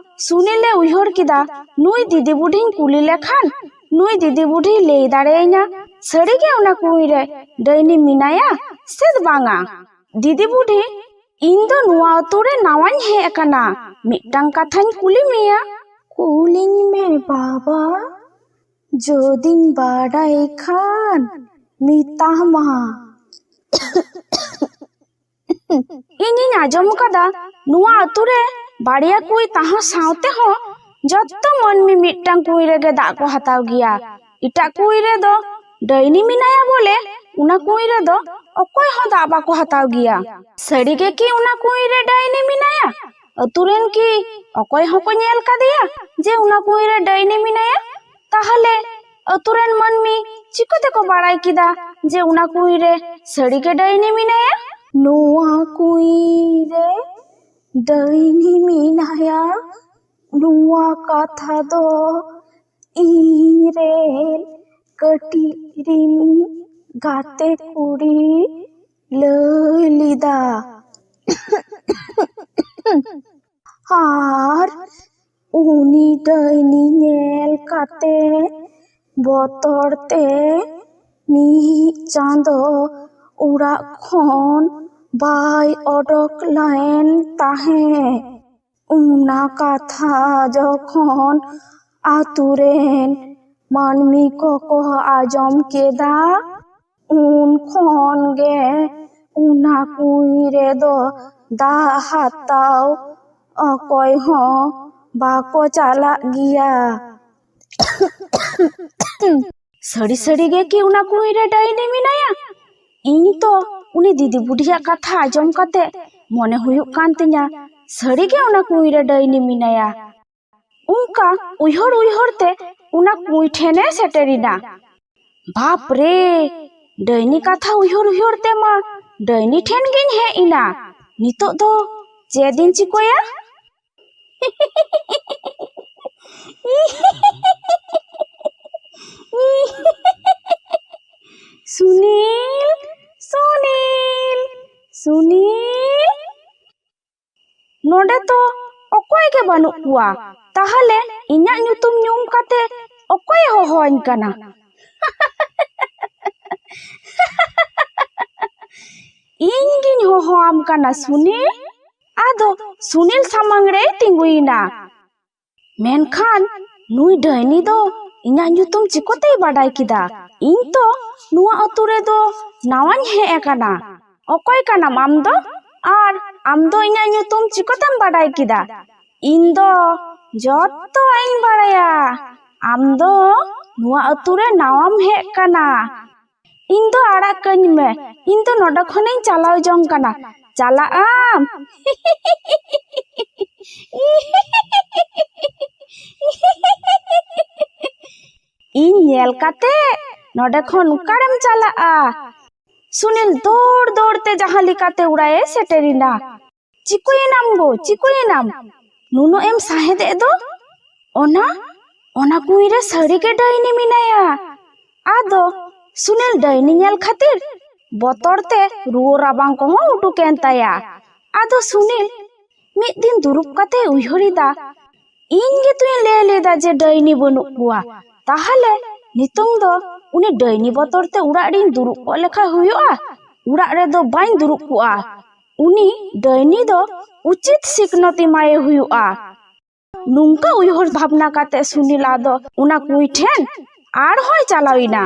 B: ᱥᱩᱱᱤᱞᱮ ᱩᱭᱦᱟᱹᱨ ᱠᱮᱫᱟ, ᱱᱩᱭ ᱫᱤᱫᱤ ᱵᱩᱰᱷᱤᱧ ᱠᱩᱞᱤ ᱞᱮᱠᱷᱟᱱ ᱱᱩᱭ ᱫᱤᱫᱤ ᱵᱩᱰᱷᱤ ᱞᱟᱹᱭ ᱫᱟᱲᱮᱭᱟᱹᱧᱟ ᱥᱟᱹᱨᱤᱜᱮ ᱚᱱᱟ ᱠᱩᱸᱧ ᱨᱮ ᱰᱟᱹᱭᱱᱤ ᱢᱮᱱᱟᱭᱟ ᱥᱮ ᱵᱟᱝᱟ᱾ ᱫᱤᱫᱤ ᱵᱩᱰᱷᱤ, ᱤᱧ ᱫᱚ ᱱᱚᱣᱟ ᱟᱛᱳ ᱨᱮ ᱱᱟᱣᱟᱧ ᱦᱮᱡ ᱟᱠᱟᱱᱟ, ᱢᱤᱫᱴᱟᱝ ᱠᱟᱛᱷᱟᱧ ᱠᱩᱞᱤ ᱢᱮᱭᱟ᱾ ᱠᱩᱞᱤᱧ ᱢᱮ ᱵᱟᱵᱟ, ᱡᱚᱫᱤᱧ ᱵᱟᱰᱟᱭ ᱠᱷᱟᱱ ᱢᱮᱛᱟᱢᱟ᱾ ᱤᱧᱤᱧ ᱟᱸᱡᱚᱢ ᱠᱟᱫᱟ ᱱᱚᱣᱟ ᱟᱛᱳ ᱨᱮ ᱵᱟᱨᱭᱟ ᱠᱩᱸᱧ ᱛᱟᱦᱮᱸ ᱥᱟᱶᱛᱮ ᱦᱚᱸ ᱡᱚᱛᱚ ᱢᱟᱹᱱᱢᱤ ᱢᱤᱫᱴᱟᱝ ᱠᱩᱸᱧ ᱨᱮᱜᱮ ᱫᱟᱜ ᱠᱚ ᱦᱟᱛᱟᱣ ᱜᱮᱭᱟ᱾ ᱮᱴᱟᱜ ᱠᱩᱸᱧ ᱨᱮᱫᱚ ᱰᱟᱹᱭᱱᱤ ᱢᱮᱱᱟᱭᱟ ᱵᱚᱞᱮ ᱚᱱᱟ ᱠᱩᱸᱧ ᱨᱮᱫᱚ ᱚᱠᱚᱭ ᱦᱚᱸ ᱫᱟᱜ ᱵᱟᱠᱚ ᱦᱟᱛᱟᱣ ᱜᱮᱭᱟ᱾ ᱥᱟᱹᱨᱤᱜᱮ ᱠᱤ ᱚᱱᱟ ᱠᱩᱸᱧ ᱨᱮ ᱰᱟᱹᱭᱱᱤ ᱢᱮᱱᱟᱭᱟ? ᱟᱛᱳ ᱨᱮᱱ ᱠᱤ ᱚᱠᱚᱭ ᱦᱚᱸᱠᱚ ᱧᱮᱞ ᱠᱟᱫᱮᱭᱟ ᱡᱮ ᱚᱱᱟ ᱠᱩᱸᱧ ᱨᱮ ᱰᱟᱹᱭᱱᱤ ᱢᱮᱱᱟᱭᱟ? ᱛᱟᱦᱚᱞᱮ ᱟᱛᱳ ᱨᱮᱱ ᱢᱟᱹᱱᱢᱤ ᱪᱤᱠᱟᱹᱛᱮᱠᱚ ᱵᱟᱲᱟᱭ ᱠᱮᱫᱟ ᱡᱮ ᱚᱱᱟ ᱠᱩᱸᱧ ᱨᱮ ᱥᱟᱹᱨᱤᱜᱮ ᱰᱟᱹᱭᱱᱤ ᱢᱮᱱᱟᱭᱟ? ᱱᱚᱣᱟ ᱠᱩᱸᱧ ᱨᱮ ᱰᱟᱹᱭᱱᱤ ᱢᱮᱱᱟᱭᱟ ᱱᱚᱣᱟ ᱠᱟᱛᱷᱟ ᱫᱚ ᱤᱧᱨᱮᱱ ᱠᱟᱹᱴᱤᱡ ᱨᱤᱱᱤᱡ ᱜᱟᱛᱮ ᱠᱩᱲᱤ ᱞᱟᱹᱭ ᱞᱮᱫᱟ᱾ ᱟᱨ ᱩᱱᱤ ᱰᱟᱹᱭᱱᱤ ᱧᱮᱞ ᱠᱟᱛᱮ ᱵᱚᱛᱚᱨ ᱛᱮ ᱢᱤᱫ ᱪᱟᱸᱫᱳ ᱚᱲᱟᱜ ᱠᱷᱚᱱ ᱵᱟᱭ ᱚᱰᱚᱠ ᱞᱮᱱ ᱛᱟᱦᱮᱸ᱾ ᱚᱱᱟ ᱠᱟᱛᱷᱟ ᱡᱚᱠᱷᱚᱱ ᱟᱛᱳ ᱨᱮᱱ ᱢᱟᱹᱱᱢᱤ ᱠᱚᱠᱚ ᱟᱸᱡᱚᱢ ᱠᱮᱫᱟ ᱩᱱ ᱠᱷᱚᱱ ᱜᱮ ᱚᱱᱟ ᱠᱩᱸᱧ ᱨᱮᱫᱚ ᱫᱟᱜ ᱦᱟᱛᱟᱣ ᱚᱠᱚᱭ ᱦᱚᱸ ᱵᱟᱠᱚ ᱪᱟᱞᱟᱜ ᱜᱮᱭᱟ᱾ ᱥᱟᱹᱨᱤ ᱜᱮ ᱠᱤ ᱚᱱᱟ ᱠᱩᱸᱧ ᱨᱮ ᱰᱟᱹᱭᱱᱤ ᱢᱮᱱᱟᱭᱟ? ᱤᱧ ᱛᱚ ᱩᱱᱤ ᱫᱤᱫᱤ ᱵᱩᱰᱷᱤᱭᱟᱜ ᱠᱟᱛᱷᱟ ᱟᱸᱡᱚᱢ ᱠᱟᱛᱮ ᱢᱚᱱᱮ ᱦᱩᱭᱩᱜ ᱠᱟᱱ ᱛᱤᱧᱟ ᱥᱟᱹᱨᱤᱜᱮ ᱚᱱᱟ ᱠᱩᱸᱧ ᱨᱮ ᱰᱟᱹᱭᱱᱤ ᱢᱮᱱᱟᱭᱟ᱾ ᱚᱱᱠᱟ ᱩᱭᱦᱟᱹᱨ ᱛᱮ ᱚᱱᱟ ᱠᱩᱸᱧ ᱴᱷᱮᱱᱮ ᱥᱮᱴᱮᱨᱮᱱᱟ᱾ ᱵᱟᱯ ᱨᱮ, ᱰᱟᱹᱭᱱᱤ ᱠᱟᱛᱷᱟ ᱩᱭᱦᱟᱹᱨ ᱛᱮᱢᱟ ᱰᱟᱹᱭᱱᱤ ᱴᱷᱮᱱ ᱜᱤᱧ ᱦᱮᱡ ᱮᱱᱟ᱾ ᱱᱤᱛᱚᱜ ᱫᱚ ᱪᱮᱫ ᱤᱧ ᱪᱤᱠᱟᱹᱭᱟ? সুনীল, ᱱᱚᱰᱮ ᱛᱚ ᱚᱠᱚᱭ ᱜᱮ ᱵᱟᱹᱱᱩᱜ ᱠᱚᱣᱟ᱾ ᱛᱟᱦᱚᱞᱮ ᱤᱧᱟᱜ ᱧᱩᱛᱩᱢ ᱧᱩᱢ ᱠᱟᱛᱮ ᱚᱠᱚᱭᱮ ᱦᱚᱦᱚᱣᱟᱹᱧ ᱠᱟᱱᱟ? ᱤᱧ ᱜᱤᱧ ᱦᱚᱦᱚᱣᱟᱢ ᱠᱟᱱᱟ ᱥᱩᱱᱤᱞ᱾ ᱟᱫᱚ ᱥᱩᱱᱤᱞ ᱥᱟᱢᱟᱝ ᱨᱮᱭ ᱛᱤᱸᱜᱩᱭᱮᱱᱟ᱾ ᱢᱮᱱᱠᱷᱟᱱ ᱱᱩᱭ ᱰᱟᱹᱭᱱᱤ ᱫᱚ ᱤᱧᱟᱜ ᱧᱩᱛᱩᱢ ᱪᱤᱠᱟᱹᱛᱮᱭ ᱵᱟᱰᱟᱭ ᱠᱮᱫᱟ? ᱤᱧ ᱛᱚ ᱱᱚᱣᱟ ᱟᱛᱳ ᱨᱮᱫᱚ ᱱᱟᱣᱟᱧ ᱦᱮᱡ ᱟᱠᱟᱱᱟ᱾ ᱚᱠᱚᱭ ᱠᱟᱱᱟᱢ ᱟᱢ ᱫᱚ? ᱟᱨ ᱟᱢ ᱫᱚ ᱤᱧᱟᱜ ᱧᱩᱛᱩᱢ ᱪᱤᱠᱟᱹᱛᱮᱢ ᱵᱟᱰᱟᱭ ᱠᱮᱫᱟ? ᱤᱧ ᱫᱚ ᱡᱚᱛᱚᱣᱟᱜ ᱤᱧ ᱵᱟᱲᱟᱭᱟ᱾ ᱟᱢ ᱫᱚ ᱱᱚᱣᱟ ᱟᱛᱳ ᱨᱮ ᱱᱟᱣᱟᱢ ᱦᱮᱡ ᱠᱟᱱᱟ᱾ ᱤᱧ ᱫᱚ ᱟᱲᱟᱜ ᱠᱟᱹᱧ ᱢᱮ, ᱤᱧ ᱫᱚ ᱱᱚᱰᱮ ᱠᱷᱚᱱᱤᱧ ᱪᱟᱞᱟᱣ ᱡᱚᱝ ᱠᱟᱱᱟ᱾ ᱪᱟᱞᱟᱜ ᱟᱢ? ᱤᱧ ᱧᱮᱞ ᱠᱟᱛᱮ ᱱᱚᱰᱮ ᱠᱷᱚᱱ ᱚᱠᱟᱨᱮᱢ ᱪᱟᱞᱟᱜᱼᱟ? ᱥᱩᱱᱤᱞ ᱫᱚᱲ ᱛᱮ ᱡᱟᱦᱟᱸ ᱞᱮᱠᱟᱛᱮ ᱚᱲᱟᱜ ᱮ ᱥᱮᱴᱮᱨᱮᱱᱟ᱾ ᱪᱤᱠᱟᱹᱭᱮᱱᱟᱢ ᱜᱳ, ᱪᱤᱠᱟᱹᱭᱮᱱᱟᱢ? ᱱᱩᱱᱟᱹᱜ ᱮᱢ ᱥᱟᱦᱮᱫᱮᱜ ᱫᱚ? ᱚᱱᱟ ᱠᱩᱸᱧ ᱨᱮ ᱥᱟᱹᱨᱤᱜᱮ ᱰᱟᱹᱭᱱᱤ ᱢᱮᱱᱟᱭᱟ᱾ ᱟᱫᱚ ᱥᱩᱱᱤᱞ ᱰᱟᱹᱭᱱᱤ ᱧᱮᱞ ᱠᱷᱟᱹᱛᱤᱨ बतर ते रुआ राबांग को उडुकेन ताया। आदो सुनील मिद दिन दुरुब काते उयहरिदा इन गे तुई ले लेदा जे डैनी बनु कुआ ताहले नितोंग दो उनी डैनी बतर ते उड़ा रिन दुरुब को लेखा हुयुआ उड़ा रे दो बाइन दुरुब कुआ उनी डैनी दो उचित सिकनती माये हुयुआ। नुंका उयहर भावना काते सुनील आदो उना कुई ठेन आर होय चालाविना।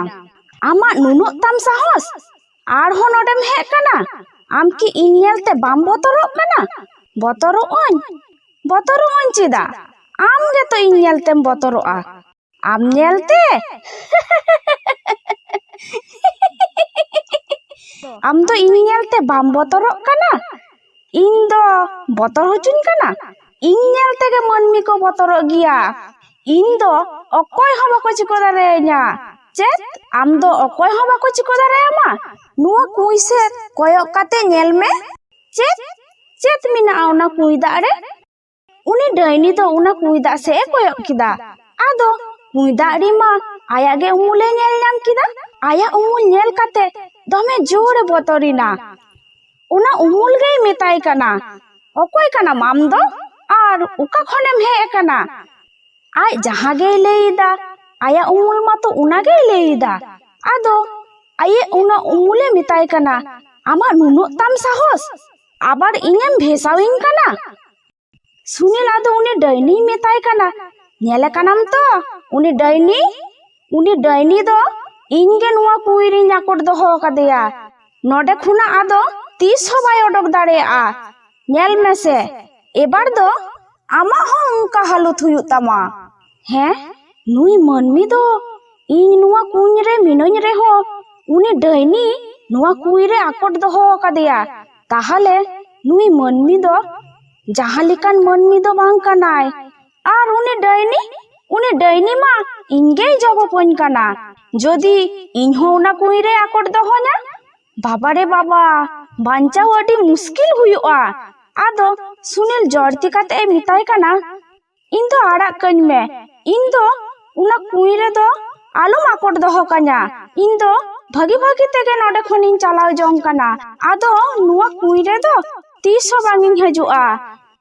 B: आमा नुनो ताम साहस आर हो नोडेम हे कना आम की इन्यलते बाम बतरो कना बतरो ओन चिदा आम गे तो इन्यलतेम बतरोआ आम नेलते आम तो इन्यलते बाम बतरो कना इन दो बतर होचुन कना इन नेलते गे मनमी को बतरो गिया इन दो अकोय हो बाको चिको दारेया चेत आम दो अकोय हो बाको चिको दारेयामा नुआ कुई से कोयक काते नेल में चेत मिना ओना कुई दारे उनी डैनी दो उना कुई दा से कोयक किदा आदो कुई दाड़ी मा आया गे उमुले नेल नाम किदा आया उमुल नेल काते दमे जोरे बतरिना उना उमुल गे मेताई कना अकोय कना माम दो आर उका खनेम हे कना आय जहां गे लेइदा आया उमुल मा तो उना गे लेइदा आदो आये उना उमुले मेताई कना आमा नुनो ताम साहस आबार इनेम भेसाविन कना सुनील आदो उनी डैनी मेताई कना नेले कनाम तो उनी डैनी दो इनगे नुआ कुइरी नाकोट दोहो कदेया नोडे खुना आदो 30 हो बाय ओडक दाड़ेया नेल मेसे एबार दो आमा हो उनका हालत हुयु तमा हैं नुई मनमी दो इन नुआ कुइन रे मिनोñ रे हो उनी डैनी नुआ कुई रे आकोट दोहो कदेया ताहले नुई मनमी दो जहां लिकान मनमी दो बांग कनाय आर उनी डैनी मा इनगे जवाबन कना जदि इनहो उना कुई रे आकोट दोहोना बाबा रे बाबा बांचाव अडी मुश्किल हुयुआ आदो सुनील जड़ती काते मिताय कना इन दो आड़ा कन में इन दो उना कुई रे दो आलू आकोट दोहो कना इन दो भागी भागी तेगे नोडे खनिन चलाव जोंग कना आदो नुआ कुई रे दो 30 हो बांगिन हजुआ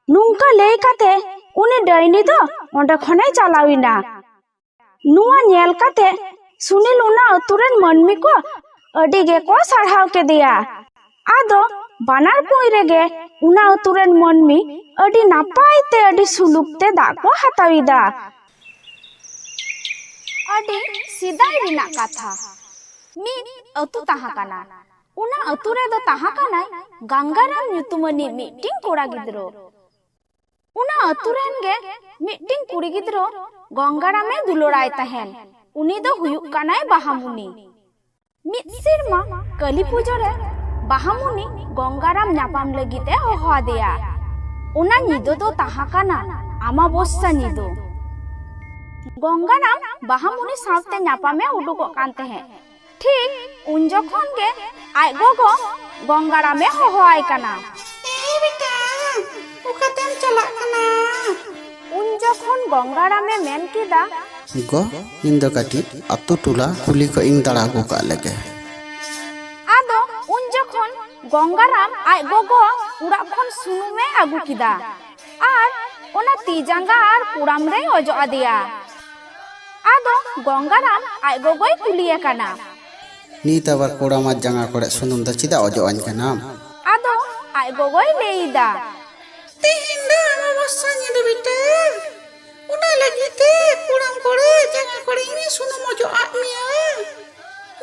B: नुंका लेई काते उनी डैनी दो ओंडे खने चलाविना नुआ नेल काते सुनील उना अतुरेन मनमी को अडी गे को साढ़ाव के दिया आदो बानार कुई रे गे उना अतुरेन मनमी अडी नापाय ते अडी सुलुक ते दा को हाताविदा अडी सिदाय रिना कथा मी अतु ताहा काना उना अतु रे दो ताहा काना गंगाराम ᱧᱩᱛᱩᱢᱟᱱᱤ मीटिंग कोड़ा गिद्रो उना अतु रेन गे मीटिंग कुड़ी गिद्रो गंगारामे दुलोड़ाय तहेन उनी दो हुयुक कानाय बाहामुनी मिद सिरमा काली पूजो रे बाहामुनी गंगाराम ᱧᱟᱯᱟᱢ लगिते होहा देया उना निदो दो ताहा काना अमाबस्या निदो गंगाराम बाहामुनी सावते ᱧাপামে उडुको कान तहे ठीक उन जखन गे आय गोगो गंगारामे होहाय काना ए बेटा उकातेम चला काना उन जखन गंगारामे मेन किदा
C: गो इन दो काटी अतु टोला कुली को इन दड़ा को का लगे
B: आदो उन जखन गंगाराम आय गोगो उड़ा खन सुनुमे आगु किदा आर ओना ती जांगा आर कुड़ाम रे अजो आदिया आदो गंगाराम आय गोगोय कुलिया काना
C: नीत आबार कोड़ा मा जांगा कोड़े सुनुम द चिदा अजो आन काना
B: आदो आय गोगोय लेइदा
F: तेहिंदा अमाबस्या निदो बिटे उना लगिते कुड़ाम कोड़े जांगा कोड़े इनी सुनुम अजो आमिया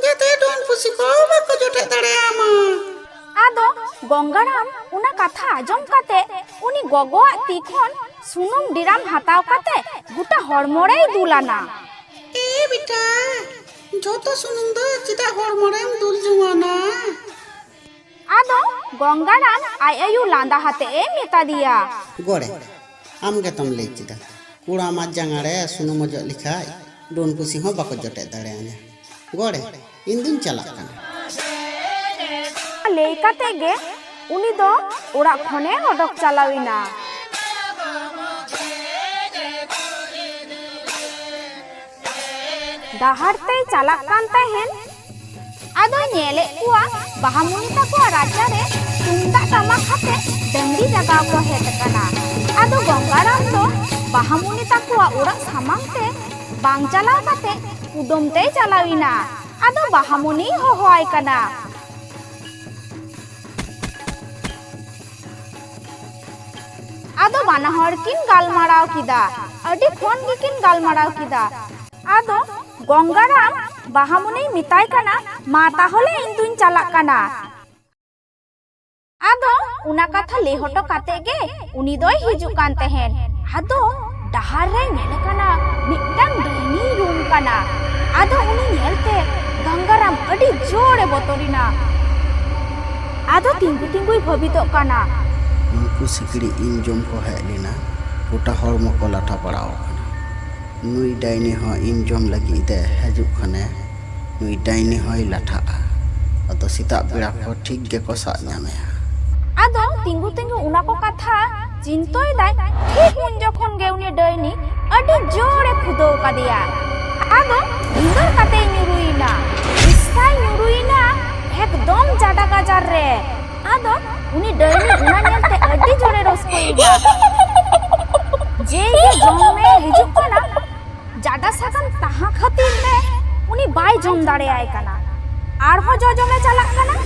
F: जाते डोन पुसी को बाको जोटे दाड़े आमा
B: आदो गंगाराम उना कथा आजम काते उनी गोगो ती खन सुनुम डिराम हाताव काते गुटा हरमोरे दुलाना
F: ए बिटा जोतो सुनुम दो चिदा हरमोरेम दुल जुआना
B: आदो गंगाराम आय आयु लांदा हाते ए मेता दिया
G: गोड़े आम गे तुम ले चिदा कुड़ा मा जांगा रे सुनुम अजो लिखाय डोन पुसी हो बाको जोटे दाड़े आने गोड़े इन दिन चला काना
B: लेई काते गे उनी दो ओड़ा खने ओडक चलाविना डाहार ते चला कान तहेन
E: ᱟᱫᱚ ᱧᱮᱞᱮᱫ ᱠᱚᱣᱟ ᱵᱟᱦᱟᱢᱩᱱᱤ ᱛᱟᱠᱚᱣᱟᱜ ᱨᱟᱪᱟᱨᱮ ᱛᱩᱢᱫᱟᱜ ᱴᱟᱢᱟᱠ ᱟᱛᱮ ᱰᱟᱹᱝᱨᱤ ᱡᱟᱜᱟᱣ ᱠᱚ ᱦᱮᱡ ᱟᱠᱟᱱᱟ। ᱟᱫᱚ ᱜᱚᱝᱜᱟᱨᱟᱢ ᱫᱚ ᱵᱟᱦᱟᱢᱩᱱᱤ ᱛᱟᱠᱚᱣᱟᱜ ᱚᱲᱟᱜ ᱥᱟᱢᱟᱝ ᱛᱮ ᱵᱟᱝ ᱪᱟᱞᱟᱣ ᱠᱟᱛᱮ ᱠᱩᱰᱟᱹᱢ ᱛᱮᱭ ᱪᱟᱞᱟᱣᱤᱱᱟ। ᱟᱫᱚ ᱵᱟᱦᱟᱢᱩᱱᱤ ᱦᱚᱦᱚᱣᱟᱭ ᱠᱟᱱᱟ। ᱟᱫᱚ ᱵᱟᱱᱟ ᱦᱚᱲ ᱠᱤᱱ ᱜᱟᱞᱢᱟᱨᱟᱣ ᱠᱮᱫᱟ, ᱟᱹᱰᱤ ᱠᱷᱚᱱ ᱜᱮᱠᱤᱱ ᱜᱟᱞᱢᱟᱨᱟᱣ ᱠᱮᱫᱟ। ᱟᱫᱚ ᱜᱚᱝᱜᱟᱨᱟᱢ ᱵᱟᱦᱟᱢᱩᱱᱤ ᱢᱮᱛᱟᱭ ᱠᱟᱱᱟ, ᱢᱟ ᱛᱟᱦᱚᱞᱮ ᱤᱧ ᱫᱩᱧ ᱪᱟᱞᱟᱜ ᱠᱟᱱᱟ। ᱟᱫᱚ ᱚᱱᱟ ᱠᱟᱛᱷᱟ ᱞᱟᱹᱭ ᱦᱚᱴᱚ ᱠᱟᱛᱮ ᱜᱮ ᱩᱱᱤ ᱫᱚᱭ ᱦᱤᱡᱩᱜ ᱠᱟᱱ ᱛᱟᱦᱮᱱ। ᱟᱫᱚ ᱰᱟᱦᱟᱨ ᱨᱮ ᱧᱮᱞ ᱠᱟᱱᱟ ᱢᱤᱫᱴᱟᱝ ᱰᱟᱹᱦᱱᱤ ᱨᱩᱢ ᱠᱟᱱᱟ। ᱟᱫᱚ ᱩᱱᱤ ᱧᱮᱞᱛᱮ ᱜᱚᱝᱜᱟᱨᱟᱢ ᱟᱹᱰᱤ ᱡᱳᱨᱮ ᱵᱚᱛᱚᱨᱤᱱᱟ। ᱟᱫᱚ ᱛᱤᱸᱜᱩ ᱛᱤᱸᱜᱩᱭ ᱵᱷᱟᱹᱵᱤᱛᱚᱜ ᱠᱟᱱᱟ।
C: ᱩᱱᱠᱩ ᱥᱤᱠᱲᱤ ᱤᱧ ᱡᱚᱢ ᱠᱚ ᱦᱮᱡ ᱞᱮᱱᱟ, ᱜᱚᱴᱟ ᱦᱚᱲᱢᱚ ᱠᱚ ᱞᱟᱴᱷᱟ ᱯᱟᱲᱟᱣ ᱟᱠᱟᱱᱟ। ᱱᱩᱭ ᱰᱟᱭᱱᱤ ᱦᱚᱸ ᱤᱧ ᱡᱚᱢ ᱞᱟᱹᱜᱤᱫ ᱮ ᱦᱤᱡᱩᱜ ᱠᱷᱟᱱᱮ ᱱᱩᱭ ᱰᱟᱭᱱᱤ ᱦᱚᱸᱭ ᱞᱟᱴᱷᱟᱜᱼᱟ। ᱟᱫᱚ ᱥᱮᱛᱟᱜ ᱵᱮᱲᱟ ᱠᱚ ᱴᱷᱤᱠ ᱜᱮᱠᱚ ᱥᱟᱵ ᱧᱟᱢᱮᱭᱟ।
E: ᱟᱫᱚ ᱛᱤᱸᱜᱩ ᱛᱤᱸᱜᱩ ᱚᱱᱟ ᱠᱚ ᱠᱟᱛᱷᱟ ᱪᱤᱱᱛᱟᱹᱭᱮᱫᱟᱭ। ᱴᱷᱤᱠ ᱩᱱ ᱡᱚᱠᱷᱚᱱ ᱜᱮ ᱩᱱᱤ ᱰᱟᱹᱭᱱᱤ ᱟᱹᱰᱤ ᱡᱳᱨᱮ ᱠᱷᱩᱫᱟᱹᱣ ᱠᱟᱫᱮᱭᱟ। ᱟᱫᱚ ᱵᱷᱤᱸᱫᱟᱹᱲ ᱠᱟᱛᱮᱭ ᱧᱩᱨᱩᱭᱮᱱᱟ। ᱤᱥᱥᱟᱭ ᱧᱩᱨᱩᱭᱮᱱᱟ ᱮᱠᱫᱚᱢ ᱡᱟᱰᱟ ᱜᱟᱡᱟᱲ ᱨᱮ। ᱟᱫᱚ ᱩᱱᱤ ᱰᱟᱹᱭᱱᱤ ᱚᱱᱟ ᱧᱮᱞᱛᱮ ᱟᱹᱰᱤ ᱡᱳᱨᱮ ᱨᱟᱹᱥᱠᱟᱹᱭᱮᱱᱟ। ᱡᱮᱭ ᱜᱮ ᱡᱚᱢᱮ ᱦᱤᱡᱩᱜ ᱠᱟᱱᱟ, ᱡᱟᱰᱟ ᱥᱟᱠᱟᱢ ᱛᱟᱦᱟᱸ ᱠᱷᱟᱹᱛᱤᱨ ᱛᱮ ᱩᱱி ᱵᱟᱭ ᱡᱚᱢ ᱫᱟᱲᱮᱭᱟᱭ ᱠᱟᱱᱟ। ᱟᱨᱦᱚᱸ ᱡᱚᱡᱚᱢᱮ ᱪᱟᱞᱟᱜ ᱠᱟᱱᱟ,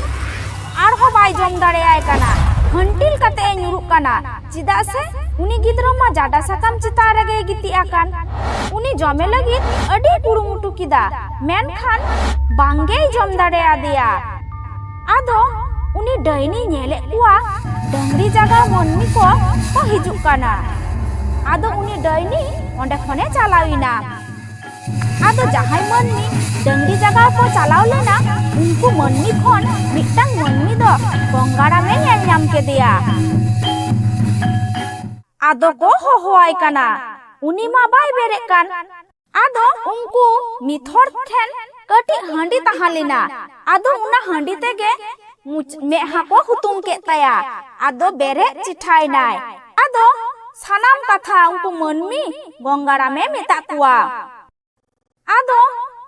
E: ᱟᱨᱦᱚᱸ ᱵᱟᱭ ᱡᱚᱢ ᱫᱟᱲᱮᱭᱟᱭ ᱠᱟᱱᱟ। ᱦᱟᱹᱱᱴᱤᱞ ᱠᱟᱛᱮ ᱮ ᱧᱩᱨᱩᱜ ᱠᱟᱱᱟ, ᱪᱮᱫᱟᱜ ᱥᱮ ᱩᱱᱤ ᱜᱤᱫᱽᱨᱟᱹ ᱢᱟ ᱡᱟᱰᱟ ᱥᱟᱠᱟᱢ ᱪᱮᱛᱟᱱ ᱨᱮᱜᱮᱭ ᱜᱤᱛᱤᱡ ᱟᱠᱟᱱ। ᱩᱱᱤ ᱡᱚᱢᱮ ᱞᱟᱹᱜᱤᱫ ᱟᱹᱰᱤ ᱠᱩᱨᱩᱢᱩᱴᱩ ᱠᱮᱫᱟ, ᱢᱮᱱᱠᱷᱟᱱ ᱵᱟᱝᱜᱮᱭ ᱡᱚᱢ ᱫᱟᱲᱮᱭᱟᱫᱮᱭᱟ। ᱟᱫᱚ ᱩᱱᱤ ᱰᱟᱹᱭᱱᱤ ᱧᱮᱞᱮᱫ ᱠᱚᱣᱟ ᱰᱟᱹᱝᱨᱤ ᱡᱟᱜᱟᱣ ᱢᱟᱹᱱᱢᱤ ᱠᱚ ᱦᱤᱡᱩᱜ ᱠᱟᱱᱟ। ᱟᱫᱚ ᱩᱱᱤ ᱰᱟᱹᱭᱱᱤ ᱚᱸᱰᱮ ᱠᱷᱚᱱᱮ ᱪᱟᱞᱟᱣᱮᱱᱟ। ᱟᱫᱚ ᱡᱟᱦᱟᱸᱭ ᱢᱟᱹᱱᱢᱤ ᱰᱟᱹᱝᱨᱤ ᱡᱟᱜᱟᱣ ᱠᱚ ᱪᱟᱞᱟᱣ ᱞᱮᱱᱟ, ᱩᱱᱠᱩ ᱢᱟᱹᱱᱢᱤ ᱠᱷᱚᱱ ᱢᱤᱫᱴᱟᱝ ᱢᱟᱹᱱᱢᱤ ᱫᱚ ᱜᱚᱝᱜᱟᱨᱟᱢᱮ ᱧᱮᱞ ᱧᱟᱢ ᱠᱮᱫᱮᱭᱟ। ᱟᱫᱚ ᱠᱚ ᱦᱚᱦᱚᱣᱟᱭ ᱠᱟᱱᱟ, ᱩᱱᱤ ᱢᱟ ᱵᱟᱭ ᱵᱮᱨᱮᱫ ᱠᱟᱱ। ᱟᱫᱚ ᱩᱱᱠᱩ ᱢᱤᱫ ᱦᱚᱲ ᱴᱷᱮᱱ ᱠᱟᱹᱴᱤᱡ ᱦᱟᱺᱰᱤ ᱛᱟᱦᱟᱸ ᱞᱮᱱᱟ। ᱟᱫᱚ ᱚᱱᱟ ᱦᱟᱺᱰᱤ ᱛᱮᱜᱮ ᱢᱮᱫᱦᱟ ᱠᱚ ᱦᱩᱛᱩᱢ ᱠᱮᱫ ᱛᱟᱭᱟ। ᱟᱫᱚ ᱵᱮᱨᱮᱫ ᱪᱮᱴᱷᱟᱭᱱᱟᱭ। ᱟᱫᱚ ᱥᱟᱱᱟᱢ ᱠᱟᱛᱷᱟ ᱩᱱᱠᱩ ᱢᱟᱹᱱᱢᱤ ᱜᱚᱝᱜᱟᱨᱟᱢᱮ ᱢᱮᱛᱟᱜ ᱠᱚᱣᱟ। ᱟᱫᱚ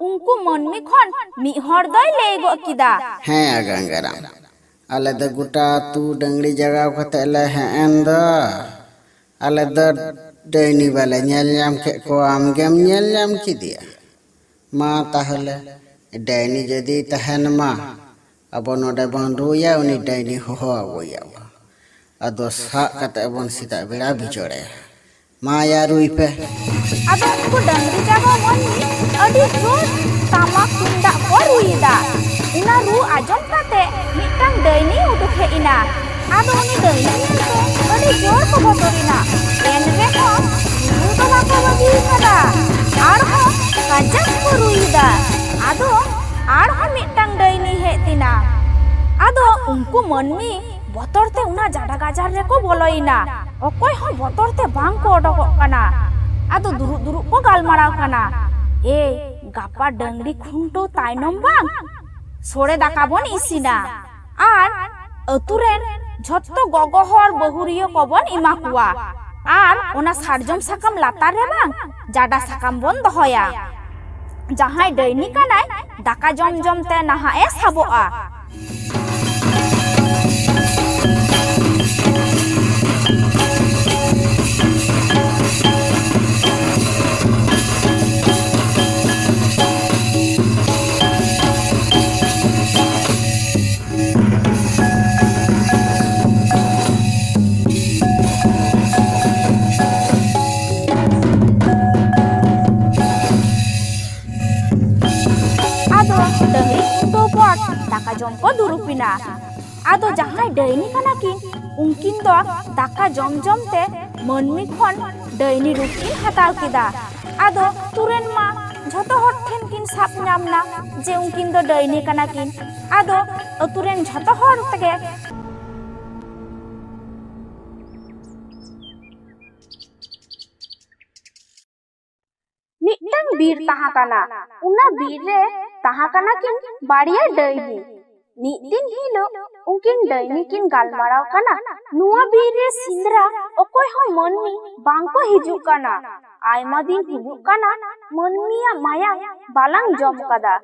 E: ᱩᱱᱠু ᱢᱟᱹᱱᱢᱤ ᱠᱷᱚᱱ ᱢᱤᱫ ᱦᱚᱲ ᱫᱚᱭ ᱞᱟᱹᱭ ᱜᱚᱫ ᱠᱮᱫᱟ,
C: ᱦᱮᱸ ᱜᱚᱝᱜᱟᱨᱟᱢ, ᱟᱞᱮ ᱫᱚ ᱜᱚᱴᱟ ᱟᱹᱛᱩ ᱰᱟᱹᱝᱨᱤ ᱡᱟᱜᱟᱣ ᱠᱟᱛᱮ ᱞᱮ ᱦᱮᱡ ᱮᱱ ᱫᱚ। ᱟᱞᱮ ᱫᱚ ᱰᱟᱹᱭᱱᱤ ᱵᱟᱞᱮ ᱧᱮᱞ ᱧᱟᱢ ᱠᱮᱫ ᱠᱚᱣᱟ, ᱟᱢᱜᱮᱢ ᱧᱮᱞ ᱧᱟᱢ ᱠᱮᱫᱮᱭᱟ। ᱢᱟ ᱛᱟᱦᱚᱞᱮ ᱰᱟᱹᱭᱱᱤ ᱡᱩᱫᱤ ᱛᱟᱦᱮᱱ ᱢᱟ, ᱟᱵᱚ ᱱᱚᱰᱮ ᱵᱚᱱ ᱨᱩᱭᱟ, ᱩᱱᱤ ᱰᱟᱹᱭᱱᱤ ᱦᱚᱦᱚ ᱟᱹᱜᱩᱭᱟ ᱵᱚ। ᱟᱫᱚ ᱥᱟᱵ ᱠᱟᱛᱮ ᱵᱚᱱ ᱥᱮᱛᱟᱜ ᱵᱮᱲᱟ ᱵᱤᱪᱚᱲᱮᱭᱟ। ᱢᱟᱭᱟ ᱨᱩᱭ ᱯᱮ।
E: ᱟᱫᱚ ᱩᱱᱠᱩ ᱰᱟᱹᱝᱨᱤ ᱡᱟᱜᱟᱣ ᱢᱟᱹᱱᱢᱤ ᱟᱹᱰᱤ ᱡᱳᱨ ᱴᱟᱢᱟᱠ ᱛᱩᱢᱫᱟᱜ ᱠᱚ ᱨᱩᱭᱮᱫᱟ। ᱚᱱᱟ ᱨᱩ ᱟᱸᱡᱚᱢ ᱠᱟᱛᱮ ᱢᱤᱫᱴᱟᱝ ᱰᱟᱹᱭᱱᱤ ᱩᱰᱩᱠ ᱦᱮᱡ ᱮᱱᱟ। ᱟᱫᱚ ᱩᱱᱤ ᱰᱟᱹᱭᱱᱤ ᱧᱮᱞᱛᱮ ᱟᱹᱰᱤ ᱡᱳᱨ ᱠᱚ ᱵᱚᱛᱚᱨᱮᱱᱟ, ᱮᱱ ᱨᱮᱦᱚᱸ ᱨᱩ ᱫᱚ ᱵᱟᱠᱚ ᱵᱟᱹᱜᱤ ᱟᱠᱟᱫᱟ, ᱟᱨᱦᱚᱸ ᱠᱟᱡᱟᱠ ᱠᱚ ᱨᱩᱭᱮᱫᱟ। ᱟᱫᱚ ᱟᱨᱦᱚᱸ ᱢᱤᱫᱴᱟᱝ ᱰᱟᱹᱭᱱᱤ ᱦᱮᱡ ᱮᱱᱟ। ᱟᱫᱚ ᱩᱱᱠᱩ ᱢᱟᱹᱱᱢᱤ ᱵᱚᱛᱚᱨ ᱛᱮ ᱚᱱᱟ ᱡᱟᱰᱟ ᱜᱟᱡᱟᱲ ᱨᱮᱠᱚ ᱵᱚᱞᱚᱭᱮᱱᱟ। ᱚᱠᱚᱭ ᱦᱚᱸ ᱵᱚᱛᱚᱨ ᱛᱮ ᱵᱟᱝ ᱠᱚ ᱚᱰᱚᱠᱚᱜ ᱠᱟᱱᱟ। ᱟᱫᱚ ᱫᱩᱲᱩᱵ ᱫᱩᱲᱩᱵ ᱠᱚ ᱜᱟᱞᱢᱟᱨᱟᱣ ᱠᱟᱱᱟ, ᱮᱭ ᱜᱟᱯᱟ ᱰᱟᱹᱝᱨᱤ ᱠᱷᱩᱱᱴᱟᱹᱣ ᱛᱟᱭᱱᱚᱢ ᱵᱟᱝ ᱥᱚᱲᱮ ᱫᱟᱠᱟ ᱵᱚᱱ ᱤᱥᱤᱱᱟ, ᱟᱨ ᱟᱹᱛᱩ ᱨᱮᱱ ᱡᱷᱚᱛᱚ ᱜᱚᱜᱚ ᱦᱚᱲ ᱵᱟᱹᱦᱩᱲᱤᱭᱟᱹ ᱠᱚᱵᱚᱱ ᱮᱢᱟ ᱠᱚᱣᱟ, ᱟᱨ ᱚᱱᱟ ᱥᱟᱨᱡᱚᱢ ᱥᱟᱠᱟᱢ ᱞᱟᱛᱟᱨ ᱨᱮ ᱵᱟᱝ ᱡᱟᱰᱟ ᱥᱟᱠᱟᱢ ᱵᱚᱱ ᱫᱚᱦᱚᱭᱟ। ᱡᱟᱦᱟᱸᱭ ᱰᱟᱹᱭᱱᱤ ᱠᱟᱱᱟᱭ ᱫᱟᱠᱟ ᱡᱚᱢ ᱡᱚᱢ ᱛᱮ ᱱᱟᱦᱟᱜ ᱮ ᱥᱟᱵᱚᱜᱼᱟ। ᱟᱫᱚ ᱰᱟᱹᱝᱨᱤ ᱠᱷᱩᱱᱴᱟᱹᱣ ᱯᱚᱨ ᱫᱟᱠᱟ ᱡᱚᱢ ᱠᱚ ᱫᱩᱲᱩᱵ ᱮᱱᱟ। ᱟᱫᱚ ᱡᱟᱦᱟᱸᱭ ᱰᱟᱹᱭᱱᱤ ᱠᱟᱱᱟ ᱠᱤᱱ, ᱩᱱᱠᱤᱱ ᱫᱚ ᱫᱟᱠᱟ ᱡᱚᱢ ᱡᱚᱢ ᱛᱮ ᱢᱟᱹᱱᱢᱤ ᱠᱷᱚᱱ ᱰᱟᱹᱭᱱᱤ ᱨᱩᱯ ᱠᱤᱱ ᱦᱟᱛᱟᱣ ᱠᱮᱫᱟ। ᱟᱫᱚ ᱟᱹᱛᱩᱨᱮᱱ ᱢᱟ ᱡᱷᱚᱛᱚ ᱦᱚᱲ ᱴᱷᱮᱱ ᱠᱤᱱ ᱥᱟᱵ ᱧᱟᱢᱱᱟ ᱡᱮ ᱩᱱᱠᱤᱱ ᱫᱚ ᱰᱟᱹᱭᱱᱤ ᱠᱟᱱᱟ ᱠᱤᱱ। ᱟᱫᱚ ᱟᱹᱛᱩᱨᱮᱱ ᱡᱷᱚᱛᱚ ᱦᱚᱲ ᱛᱮᱜᱮ ᱢᱤᱫᱴᱟᱝ ᱵᱤᱨ ᱛᱟᱦᱟᱸ ᱠᱟᱱᱟ। ᱚᱱᱟ ᱵᱤᱨ ᱨᱮ ᱛᱟᱦᱟᱸ ᱠᱟᱱᱟ ᱠᱤᱱ ᱵᱟᱨᱭᱟ ᱰᱟᱹᱭᱱᱤ। ᱢᱤᱫ ᱫᱤᱱ ᱦᱤᱞᱳᱜ ᱩᱱᱠᱤᱱ ᱰᱟᱹᱭᱱᱤ ᱠᱤᱱ ᱜᱟᱞᱢᱟᱨᱟᱣ ᱠᱟᱱᱟ, ᱱᱚᱣᱟ ᱵᱤᱨ ᱨᱮ ᱥᱮᱸᱫᱽᱨᱟ ᱚᱠᱚᱭ ᱦᱚᱸ ᱢᱟᱹᱱᱢᱤ ᱵᱟᱝᱠᱚ ᱦᱤᱡᱩᱜ ᱠᱟᱱᱟ। ᱟᱭᱢᱟ ᱫᱤᱱ ᱦᱩᱭᱩᱜ ᱠᱟᱱᱟ ᱢᱟᱹᱱᱢᱤᱭᱟᱜ ᱢᱟᱭᱟᱝ ᱵᱟᱞᱟᱝ ᱡᱚᱢ ᱠᱟᱫᱟ।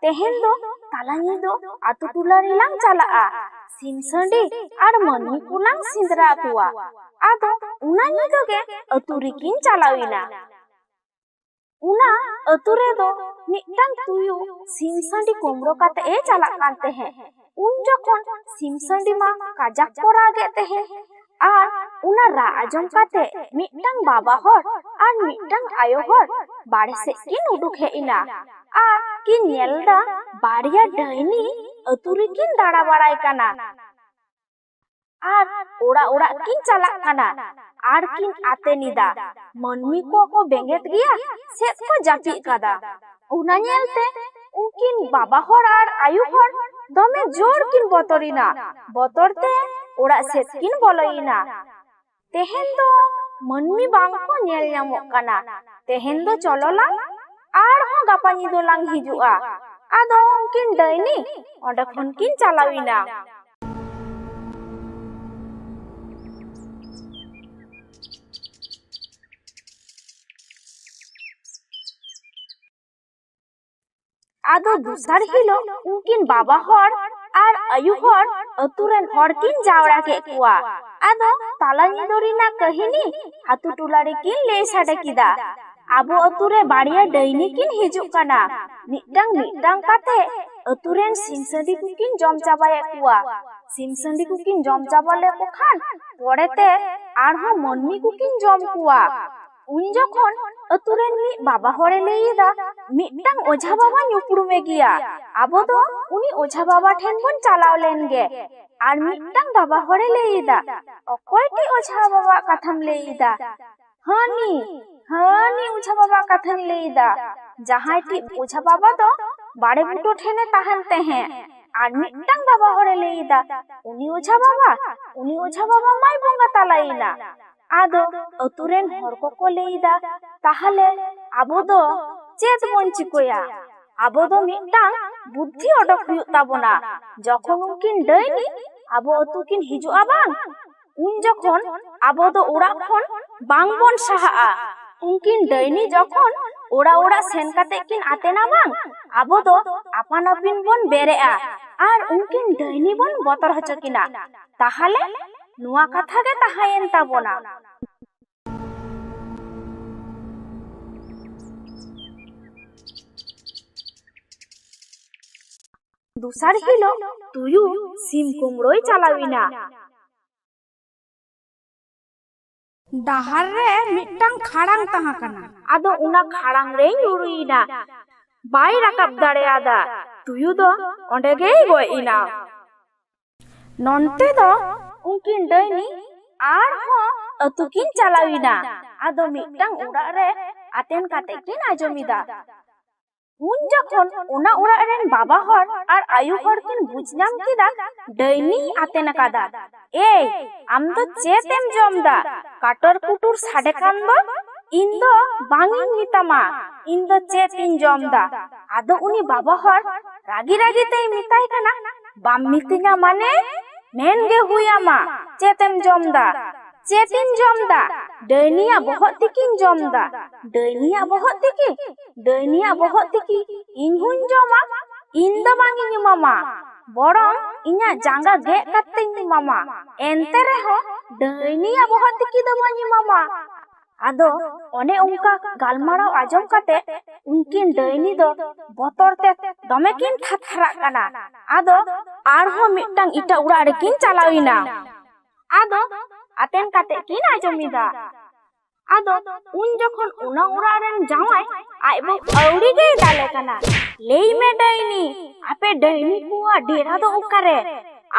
B: तेहेन दो ताला ᱧᱤᱫᱟᱹ आतु टोला रिलांग चलाआ सिम संडी आर मनी कुलांग सिंदरा कुआ आदो उना ᱧᱤᱫᱟᱹ गे अतु रिकिन चलाविना उना अतु रे दो मिटटांग तुयु सिम संडी कोमरो काते ए चला कान तेहे उन जखन सिम संडी मा काजाक पोरा गे तेहे आर उना रा आजम काते मिटटांग बाबा हर आर मिटटांग आयो हर बाड़े से किन उडुक हेइना आर किन नेलदा बाड़िया डाइनी अतु रिकिन दाड़ा बाड़ाय काना आर ओड़ा ओड़ा किन चलाक काना आर किन आते निदा मनमी को बेंगेत गिया सेत को जापि कादा उना नेलते उनकिन बाबा हर आर आयु हर दमे जोर किन बतरिना बतरते ओड़ा सेत किन बलइना तेहेन दो मनमी बांग को नेल ᱧᱟᱢᱚᱜ काना तेहेन दो चलोला आर हो गापा ᱧᱤᱫᱟᱹ लांग हिजुआ आदो उनकिन डाइनी ओंडे खन किन चलाविना आदो दूसर हिलो उनकिन बाबा हर आर आयु हर अतुरेन हर किन जावड़ा के कुआ आदो ताला ᱧᱤᱫᱟᱹ रिना कहिनी आतु टोला रे किन ले साडे किदा आबो अतुरे बाड़िया डाइनी किन हिजुक काना मिटटांग मिटटांग काते अतुरेन सिमसंडी कुकिन जम चाबाये कुआ सिमसंडी कुकिन जम चाबाले को खान पड़ेते आरहो मनमी कुकिन जम कुआ उन जखन अतुरेन मी बाबा हरे लेइदा मिटटांग ओझा बाबा ᱧᱩᱯᱩᱲᱩᱢᱮ गिया आबो दो उनी ओझा बाबा ठेन बन चालाव लेन गे आर मिटटांग बाबा हरे लेइदा अकयटी ओझा बाबा कथाम लेइदा हानी हानी ओझा बाबा कथाम लेइदा जहांटी ओझा बाबा दो बाड़े बुटो ठेने ताहन तेहे आर मिटटांग बाबा हरे लेइदा उनी ओझा बाबा माय बंगा तालाइना आदो अतुरेन हर को लेइदा ताहले आबो दो चेत बन चिकोया आबो दो मिटटांग बुद्धि अडक हुयुग ताबोना जखन उनकिन डाइनी आबो अतु किन हिजुआ बांग उन जखन आबो दो ओड़ा खन बांग बन साहाआ उनकिन डाइनी जखन ओड़ा ओड़ा सेन काते किन आतेना बांग आबो दो आपान आपिन बन बेरेआ आर उनकिन डाइनी बन बतर हचकिना ताहले नुआ कथा गे ताहायेन ताबोना दूसर हिलो तुयु सिम कुमड़ोय चलाविना
A: डाहर रे मिटटांग खाड़ांग ताहा काना
B: आदो उना खाड़ांग रे ᱧᱩᱨᱩᱭᱤना बाय राकाब दाड़ेयादा तुयु दो ओंडे गे गयइना नोनते दो उनकिन डाइनी आर हो अतु किन चलाविना आदो मिटटांग उड़ा रे आतेन काते किन आजमिदा उन जखन उना उड़ा रेन बाबा हर आर आयु हर किन बुझ ᱧᱟᱢ किदा डाइनी आतेन कादा ए आम दो चेतेम जमदा काटर कुटुर साडे कान दो इन दो बांगिन मितामा इन दो चेतिन जमदा आदो उनी बाबा हर रागी रागी ते मिताय काना बाम मितिना माने मेन गे हुयामा चेतेम जमदा चेतिन जमदा डाइनिया बहुत तिकिन जमदा डाइनिया बहुत तिकी इन हुन जमा इन द बांगी ᱧᱩᱢᱟᱢᱟ बरং इना जांगा गे काते ᱧᱩᱢᱟᱢᱟ एनते रेहो डाइनिया बहुत तिकी द ᱧᱩᱢᱟᱢᱟ आदो ओने उनका गालमाराव आजम काते उनकिन डाइनी दो बतर ते दमे किन थाथारा काना आदो आरहो मिटटांग इटा उड़ा रे किन चलाविना आदो आतेन काते किन आजमिदा आदो उन जखन उना उड़ा रेन जावाय आइबो औड़ी गे दाले काना लेई में डाइनी आपे डाइनी कुआ डेरा दो उकारे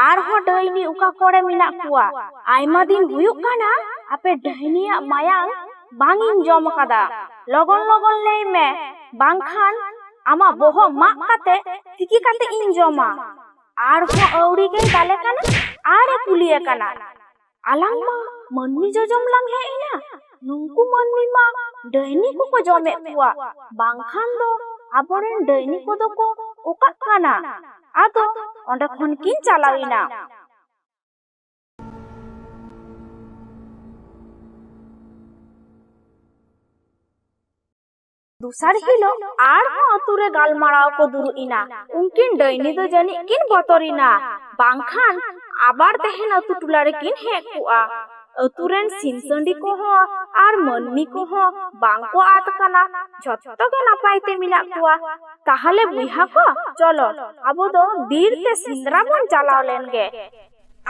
B: आरहो डाइनी उका कोड़े मिना कुआ आइमा दिन हुयुग काना आपे डाइनिया मायांग बांगिन जम कादा लगन लगन लेई में बांखान आमा बोहो माक काते तिकी काते इन जमा आरहो औड़ी गे दाले काना आरे कुलिए काना आलांग मा मनमी जजम लांग हेइना नुंकु मनमी मा डाइनी को जमे कुआ बांखान दो आबोरेन डाइनी को दो को ओका काना आदो ओंडे खन किन चलाविना ᱫᱩᱥᱟᱨ ᱦᱤᱞᱳᱜ ᱟᱨᱦᱚᱸ ᱟᱹᱛᱩ ᱨᱮ ᱜᱟᱞᱢᱟᱨᱟᱣ ᱠᱚ ᱫᱩᱲᱩᱵ ᱮᱱᱟ᱾ ᱩᱱᱠᱤᱱ ᱰᱟᱹᱭᱱᱤ ᱫᱚ ᱡᱟᱹᱱᱤᱡ ᱠᱤᱱ ᱵᱚᱛᱚᱨᱤᱱᱟ, ᱵᱟᱝᱠᱷᱟᱱ ᱟᱵᱟᱨ ᱛᱮᱦᱮᱧ ᱟᱹᱛᱩ ᱴᱚᱞᱟ ᱨᱮᱠᱤᱱ ᱦᱮᱡ ᱠᱚᱜᱼᱟ᱾ ᱟᱹᱛᱩ ᱨᱮᱱ ᱥᱤᱢ ᱥᱟᱺᱰᱤ ᱠᱚᱦᱚᱸ ᱟᱨ ᱢᱟᱹᱱᱢᱤ ᱠᱚᱦᱚᱸ ᱵᱟᱝᱠᱚ ᱟᱫ ᱠᱟᱱᱟ, ᱡᱷᱚᱛᱚ ᱜᱮ ᱱᱟᱯᱟᱭ ᱛᱮ ᱢᱮᱱᱟᱜ ᱠᱚᱣᱟ᱾ ᱛᱟᱦᱞᱮ ᱵᱚᱭᱦᱟ ᱠᱚ, ᱪᱚᱞᱚ ᱟᱵᱚ ᱫᱚ ᱵᱤᱨ ᱛᱮ ᱥᱮᱸᱫᱽᱨᱟ ᱵᱚᱱ ᱪᱟᱞᱟᱣ ᱞᱮᱱ ᱜᱮ᱾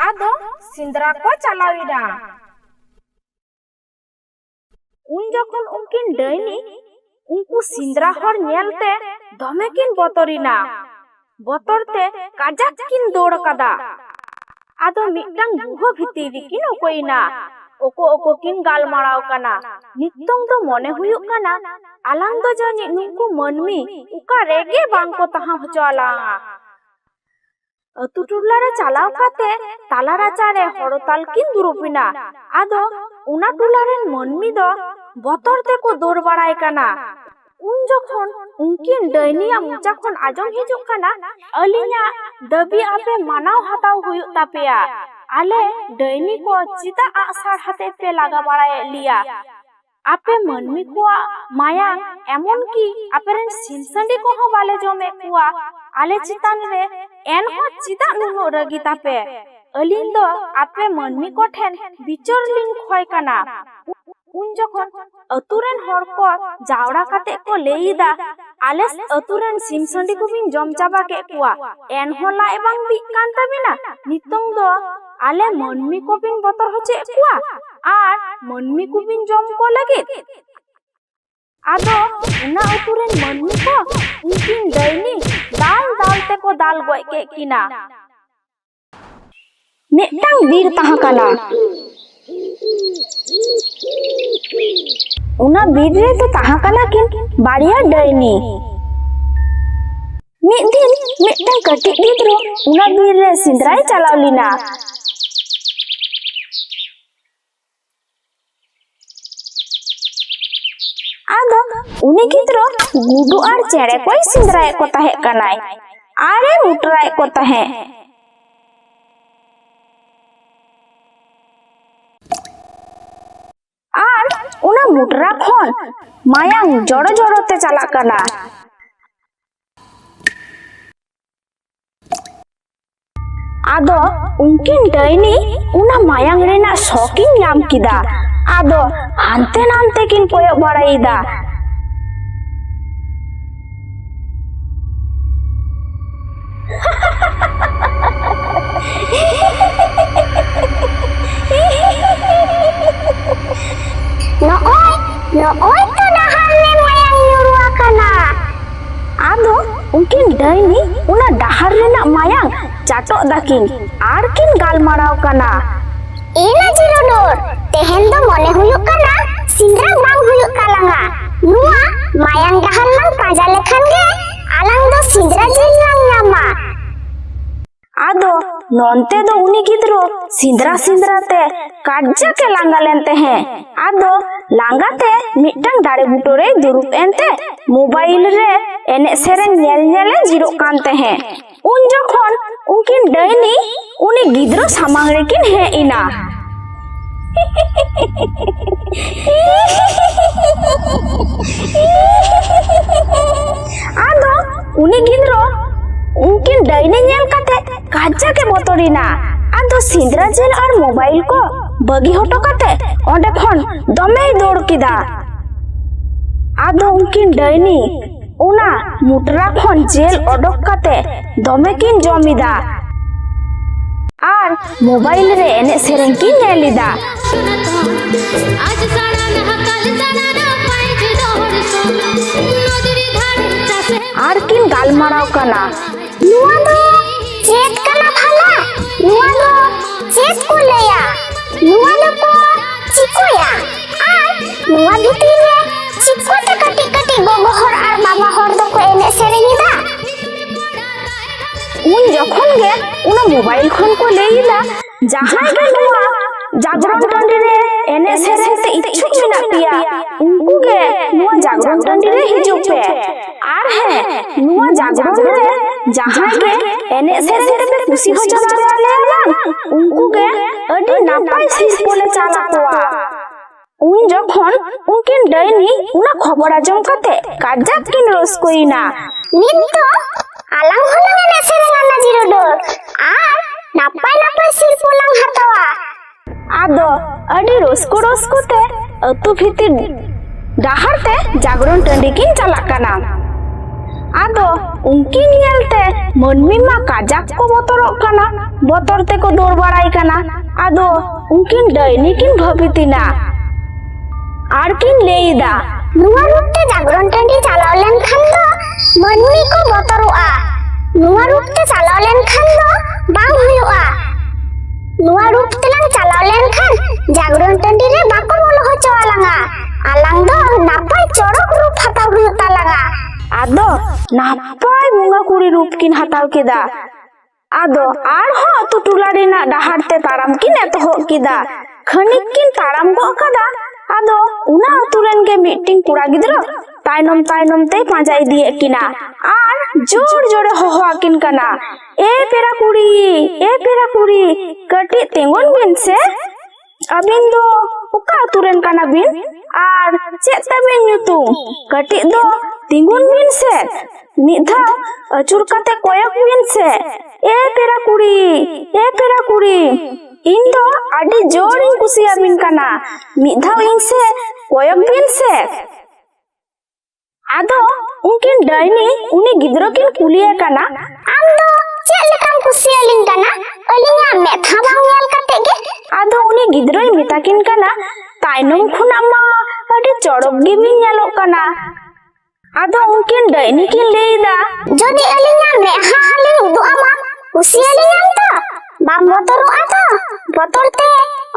B: ᱟᱫᱚ ᱥᱮᱸᱫᱽᱨᱟ ᱠᱚ ᱪᱟᱞᱟᱣ ᱮᱱᱟ᱾ ᱩᱱ ᱡᱚᱠᱷᱚᱱ ᱩᱱᱠᱤᱱ ᱰᱟᱹᱭᱱᱤ ᱩᱱᱠᱩ ᱥᱮᱸᱫᱽᱨᱟ ᱦᱚᱲ ᱧᱮᱞᱛᱮ ᱫᱚᱢᱮ ᱠᱤᱱ ᱵᱚᱛᱚᱨᱤᱱᱟ᱾ ᱵᱚᱛᱚᱨ ᱛᱮ ᱠᱟᱡᱟᱠ ᱠᱤᱱ ᱫᱟᱹᱲ ᱠᱟᱫᱟ᱾ ᱟᱫᱚ ᱢᱤᱫᱴᱟᱝ ᱜᱩᱦᱟᱹ ᱵᱷᱤᱛᱤᱨ ᱨᱮᱠᱤᱱ ᱩᱠᱩᱭᱮᱱᱟ᱾ ᱚᱠᱚ ᱠᱤᱱ ᱜᱟᱞᱢᱟᱨᱟᱣ ᱠᱟᱱᱟ᱾ ᱱᱤᱛᱚᱝ ᱫᱚ ᱢᱚᱱᱮ ᱦᱩᱭᱩᱜ ᱠᱟᱱᱟ ᱟᱞᱟᱝ ᱫᱚ ᱡᱟᱹᱱᱤᱡ ᱱᱩᱠᱩ ᱢᱟᱹᱱᱢᱤ ᱚᱠᱟ ᱨᱮᱜᱮ ᱵᱟᱝᱠᱚ tahan ᱦᱚᱪᱚ ᱟᱞᱟᱝᱟ᱾ ᱟᱹᱛᱩ ᱴᱚᱞᱟ ᱨᱮ ᱪᱟᱞᱟᱣ ᱠᱟᱛᱮ ᱛᱟᱞᱟ ᱨᱟᱪᱟ ᱨᱮ ᱦᱚᱲᱛᱟᱞ ᱠᱤᱱ ᱫᱩᱲᱩᱵ ᱮᱱᱟ᱾ ᱟᱫᱚ ᱚᱱᱟ ᱴᱚᱞᱟ ᱨᱮᱱ ᱢᱟᱹᱱᱢᱤ ᱫᱚ ᱵᱚᱛᱚᱨ ᱛᱮᱠᱚ ᱫᱟᱹᱲ ᱵᱟᱲᱟᱭ ᱠᱟᱱᱟ᱾ ᱩᱱ ᱡᱚᱠᱷᱚᱱ ᱩᱱᱠᱤᱱ ᱰᱟᱹᱭᱱᱤᱭᱟᱜ ᱢᱚᱪᱟ ᱠᱷᱚᱱ ᱟᱸᱡᱚᱢ ᱦᱤᱡᱩᱜ ᱠᱟᱱᱟ, ᱟᱹᱞᱤᱧᱟᱜ ᱫᱟᱹᱵᱤ ᱟᱯᱮ ᱢᱟᱱᱟᱣ ᱦᱟᱛᱟᱣ ᱦᱩᱭᱩᱜ ᱛᱟᱯᱮᱭᱟ᱾ ᱟᱞᱮ ᱰᱟᱹᱭᱱᱤ ᱠᱚ ᱪᱮᱫᱟᱜ ᱟᱜᱼᱥᱟᱨ ᱦᱟᱛᱮ ᱯᱮ ᱞᱟᱜᱟ ᱵᱟᱲᱟᱭᱮᱫ ᱞᱮᱭᱟ? ᱟᱯᱮ ᱢᱟᱹᱱᱢᱤ ᱠᱚᱣᱟᱜ ᱢᱟᱭᱟᱝ ᱮᱢᱚᱱᱠᱤ ᱟᱯᱮᱨᱮᱱ ᱥᱤᱢ ᱥᱟᱺᱰᱤ ᱠᱚᱦᱚᱸ ᱵᱟᱞᱮ ᱡᱚᱢᱮᱫ ᱠᱚᱣᱟ ᱟᱞᱮ ᱪᱮᱛᱟᱱ ᱨᱮ, ᱮᱱᱦᱚᱸ ᱪᱮᱫᱟᱜ ᱱᱩᱱᱟᱹᱜ ᱨᱟᱹᱜᱤ ᱛᱟᱯᱮ? ᱟᱹᱞᱤᱧ ᱫᱚ ᱟᱯᱮ ᱢᱟᱹᱱᱢᱤ ᱠᱚᱴᱷᱮᱱ ᱵᱤᱪᱟᱹᱨ ᱞᱤᱧ ᱠᱷᱚᱭ ᱠᱟᱱᱟ᱾ ᱩᱱ ᱡᱚᱠᱷᱚᱱ ᱟᱹᱛᱩ ᱨᱮᱱ ᱦᱚᱲ ᱠᱚ ᱡᱟᱣᱨᱟ ᱠᱟᱛᱮ ᱠᱚ ᱞᱟᱹᱭᱫᱟ, ᱟᱞᱮ ᱟᱹᱛᱩ ᱨᱮᱱ ᱥᱤᱢ ᱥᱟᱺᱰᱤ ᱠᱚᱵᱤᱱ ᱡᱚᱢ ᱪᱟᱵᱟ ᱠᱮᱫ ᱠᱚᱣᱟ, ᱮᱱᱦᱚᱸ ᱞᱟᱡ ᱵᱟᱝ ᱵᱤᱜ ᱠᱟᱱ ᱛᱟᱵᱤᱱᱟ? ᱱᱤᱛᱚᱝ ᱫᱚ ᱟᱞᱮ ᱢᱟᱹᱱᱢᱤ ᱠᱚᱵᱤᱱ ᱵᱚᱛᱚᱨ ᱦᱚᱪᱚᱭᱮᱫ ᱠᱚᱣᱟ ᱟᱨ ᱢᱟᱹᱱᱢᱤ ᱠᱚᱵᱤᱱ ᱡᱚᱢ ᱠᱚ ᱞᱟᱹᱜᱤᱫ? ᱟᱫᱚ ᱚᱱᱟ ᱟᱹᱛᱩ ᱨᱮᱱ ᱢᱟᱹᱱᱢᱤ ᱠᱚ ᱩᱱᱠᱤᱱ ᱰᱟᱹᱭᱱᱤ ᱫᱟᱞ ᱛᱮᱠᱚ ᱫᱟᱞ ᱜᱚᱡ ᱠᱮᱫ ᱠᱤᱱᱟ᱾
E: ᱢᱤᱫᱴᱟᱝ ᱵᱤᱨ ᱛᱟᱦᱮᱸ ᱠᱟᱱᱟ᱾ ᱚᱱᱟ ᱵᱤᱨ ᱨᱮᱫᱚ ᱛᱟᱦᱮᱸ ᱠᱟᱱᱟ ᱠᱤᱱ ᱵᱟᱨᱭᱟ ᱰᱟᱹᱭᱱᱤ᱾ ᱢᱤᱫ ᱫᱤᱱ ᱢᱤᱫᱴᱟᱝ ᱠᱟᱹᱴᱤᱡ ᱜᱤᱫᱽᱨᱟᱹ ᱚᱱᱟ ᱵᱤᱨ ᱨᱮ ᱥᱮᱸᱫᱽᱨᱟᱭ ᱪᱟᱞᱟᱣ ᱞᱮᱱᱟ᱾ ᱟᱫᱚ ᱩᱱᱤ ᱜᱤᱫᱽᱨᱟᱹ ᱜᱩᱰᱩ ᱟᱨ ᱪᱮᱬᱮ ᱠᱚᱭ ᱥᱮᱸᱫᱽᱨᱟᱭᱮᱫ ᱠᱚ ᱛᱟᱦᱮᱸ ᱠᱟᱱᱟᱭ ᱟᱨᱮ ᱩᱴᱨᱟᱭᱮᱫ ᱠᱚ ᱛᱟᱦᱮᱸ᱾ ᱟᱨ ᱚᱱᱟ ᱢᱩᱴᱨᱟ ᱠᱷᱚᱱ ᱢᱟᱭᱟᱝ ᱡᱚᱲᱚ ᱛᱮ ᱪᱟᱞᱟᱜ ᱠᱟᱱᱟ᱾ ᱟᱫᱚ ᱩᱱᱠᱤᱱ ᱰᱟᱹᱭᱱᱤ ᱚᱱᱟ ᱢᱟᱭᱟᱝ ᱨᱮᱱᱟᱜ ᱥᱚ ᱠᱤᱱ ᱧᱟᱢ ᱠᱮᱫᱟ᱾ ᱟᱫᱚ ᱦᱟᱱᱛᱮ ᱱᱟᱱᱛᱮ ᱠᱤᱱ ᱠᱚᱭᱚᱜ ᱵᱟᱲᱟᱭᱮᱫᱟ᱾ নয় তো ডাহারে মায়াং nyuru akana। আদো উনকিন ডাইনি ওনা ডাহার রেনাক মায়াং চাটক দাকিন আর কিন গালমারাও কানা। এনা জিরোডোর তেহেন দো মনে হুয়ুক কানা সিন্দ্রা বাং হুয়ুক তালাঙা। নুয়া মায়াং ডাহার লাং পাজা লেখান গে আলাং দো সিন্দ্রা জিল লাং ñama। আদো নন্তে দো উনি গিদ্রো সিন্দ্রা তে কাজ্জাকে লাঙ্গা লেন তেহে। আদো লাঙ্গাতে মিটটাং দাড়ে বুটোরে দুরুপ এনতে মোবাইল রে এনে সেরেন ñele জিরো কান তেহে। উন যখন উনকিন ডাইনি উনি গিদ্রো সামাং রেকিন হে ইনা। আদো উনি গিদ্রো উনকিন ডাইনি ñel kate কাজ্জাকে বতরিনা। আদো সিন্দ্রা জেল আর মোবাইল কো বাগি হটো kate onde khon domei dor kida। আদো উনকিন ডাইনি ওনা মুটরা খন জেল অডক kate দমে কিন জমিদা আর মোবাইল রে এনে সেরেন কিন ñelida। আর কিন গালমারাও কানা। নুয়া দো চেত কানা ভালা, নুয়া দো চেত কো লেয়া, নুয়া দো কো চিকোয়া। আর নুয়া ভিতর রে চিকোতে কাটি কাটি গগো হর আর বাবা হর দো কো এনে সেরেনিদা। উন যখন গে উনা মোবাইল খন কো লেইদা জাহাই গে নুয়া জাগরণ টান্ডি রে এনে সেরেতে ইচ্ছুক মেনা পিয়া উনকু গে নুয়া জাগরণ টান্ডি রে হিজুক পে। আর হ্যাঁ নুয়া জাগরণ রে জাহাই গে এনে সেরেতে পে খুশি হচো দাড়ে আলে আলাং উনকু গে আডি নাপাই সিস বলে চালা কোয়া।
B: उन जखन उनकिन डायनी उना खबर आजम कते काजाक किन रस्कोइना
E: नित तो आलांग होलांग एने सेरेंगाना जिरोडोर आर नापाय नापाय सिरपोलांग हातावा
B: आदो अडी रस्को रस्को ते अतु भितिर डाहर ते जागरण टंडी किन चलाक काना आदो उनकिन नेलते मनमी मा काजाक को बतरक काना बतर ते को दौड़ बड़ाई काना आदो उनकिन डायनी किन भबितिना आर किन लेइदा
E: नुआ रूपते जागरण टंडी चालाव लेन खान दो मनमी को बतरुआ नुआ रूपते चालाव लेन खान दो बांग हुयुआ नुआ रूपते लांग चालाव लेन खान जागरण टंडी रे बाको बोलो होचो आलांगा आलांग दो नापाय चोरक रूप हताव हुयुता लागा
B: आदो नापाय मुंगा कुड़ी रूप किन हताव केदा आदो आर हो तु टुला रेना डाहार ते ताराम किन एतहो किदा खनिक किन ताराम गो कदा आदो उना अतुरेन के मीटिंग कुड़ा गिद्रो तायनम तायनम ते पांजा इदिए किना आर जोर जोरे होहो आकिन कना ए पेरा कुड़ी कटी तेंगोन बिन से अबिन दो उका अतुरेन कना बिन आर चेत तबे ᱧᱩᱛᱩᱢ कटी दो तिंगुन बिन से मिधा अचुर कते कोयक बिन से ए पेरा कुड़ी इन दो आडी जोर इन कुसिया बिन कना मिधा इन से कोयक बिन से आदो उनकिन डायनी उनी गिद्रो किन कुलिया कना
E: आम दो चेल लेकाम कुसिया लिन कना अलिया मेथा बांग नेल कते गे
B: आदो उनी गिद्रोय मिताकिन कना तायनम खुना मा आडी चोड़क गे बिन नेलो कना आदो उनकिन डायनी किन लेइदा
E: जदि अलिया मेहा हालिन उदुआमा कुसिया लिन तो बाम बतरुआ तो बतरते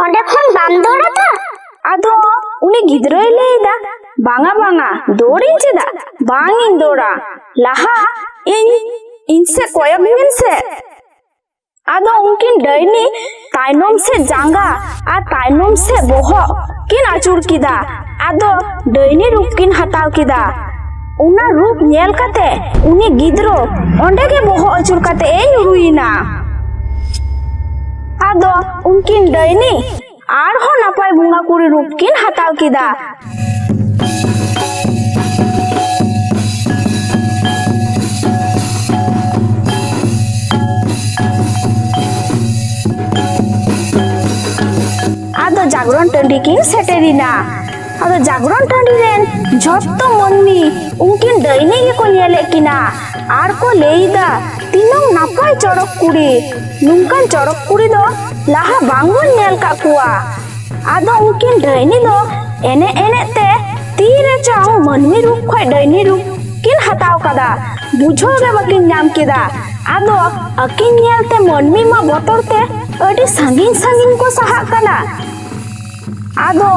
E: ओंडे खन बाम दौड़ा तो
B: आदो उनी गिद्रोय लेइदा बांगा दौड़िन चेदा बांग इन दौड़ा लाहा इनसे कोयक बिन से आदो उनकिन डायनी तायनम से जांगा आ तायनम से बोहो किन आचुर किदा आदो डायनी रूप किन हताव किदा उना रूप नेल कते उनी गिद्रो ओंडे के बोहो आचुर कते ए नुरुइना आदो उनकिन डायनी आर हो नापाय बुंगा कुड़ी रूप किन हताव किदा आदो जागरण टंडी किन सेटेरिना आदो जागरण टंडी रेन झोत्तो मनमी उनकिन डायनी के को नेले किना आर को लेइदा तीनों नापाय चोरक कुड़ी नुंकन चोरक कुड़ी दो लाहा बांगोन नेल का कुआ आदो उनकिन डायनी दो एने एने ते तीरे चाओ मनमी रूप खोय डायनी रूप किन हताव कदा बुझो गे बकिन नाम किदा आदो अकिन नेलते मनमी मा बतरते अडी सांगिन को सहा कना आदो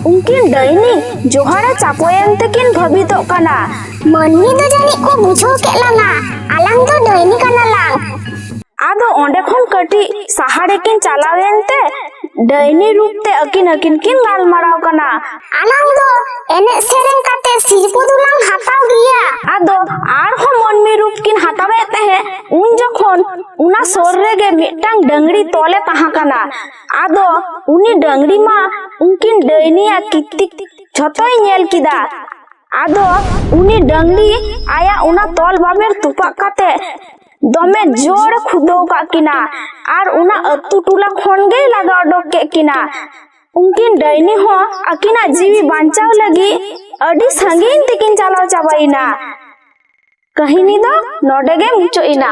B: उनकिन डायनी जोहारे चापोयन तकिन भबितो कना
E: मनमी दो जानी को बुझो केलाना आलांग दो डायनी कना लांग
B: आदो ओंडे खन कटी सहारे किन चालावेनते डायनी रूप ते अकिन किन गालमाराव कना
E: आलांग दो एने सेरेंग काते सिरपुदुलांग हाताव गिया
B: आदो आर हो मनमी रूप किन हातावे तहे उन जखन उना सोर रेगे मिटांग डंगड़ी तोले तहा कना आदो उनी डंगड़ी मा उनकिन डायनिया कित्तिक झतोय नेल किदा आदो उनी डंगड़ी आया उना तोल बामेर तुपा काते दमे जोर खुदो का किना आर उना अतु टुला खन गे लगा डक के किना उनकिन डायनी हो अकिना जीवी बांचाव लगी अडी संगीन तिकिन चालाव चाबाइना कहिनी दो नोडे गे मुचोइना।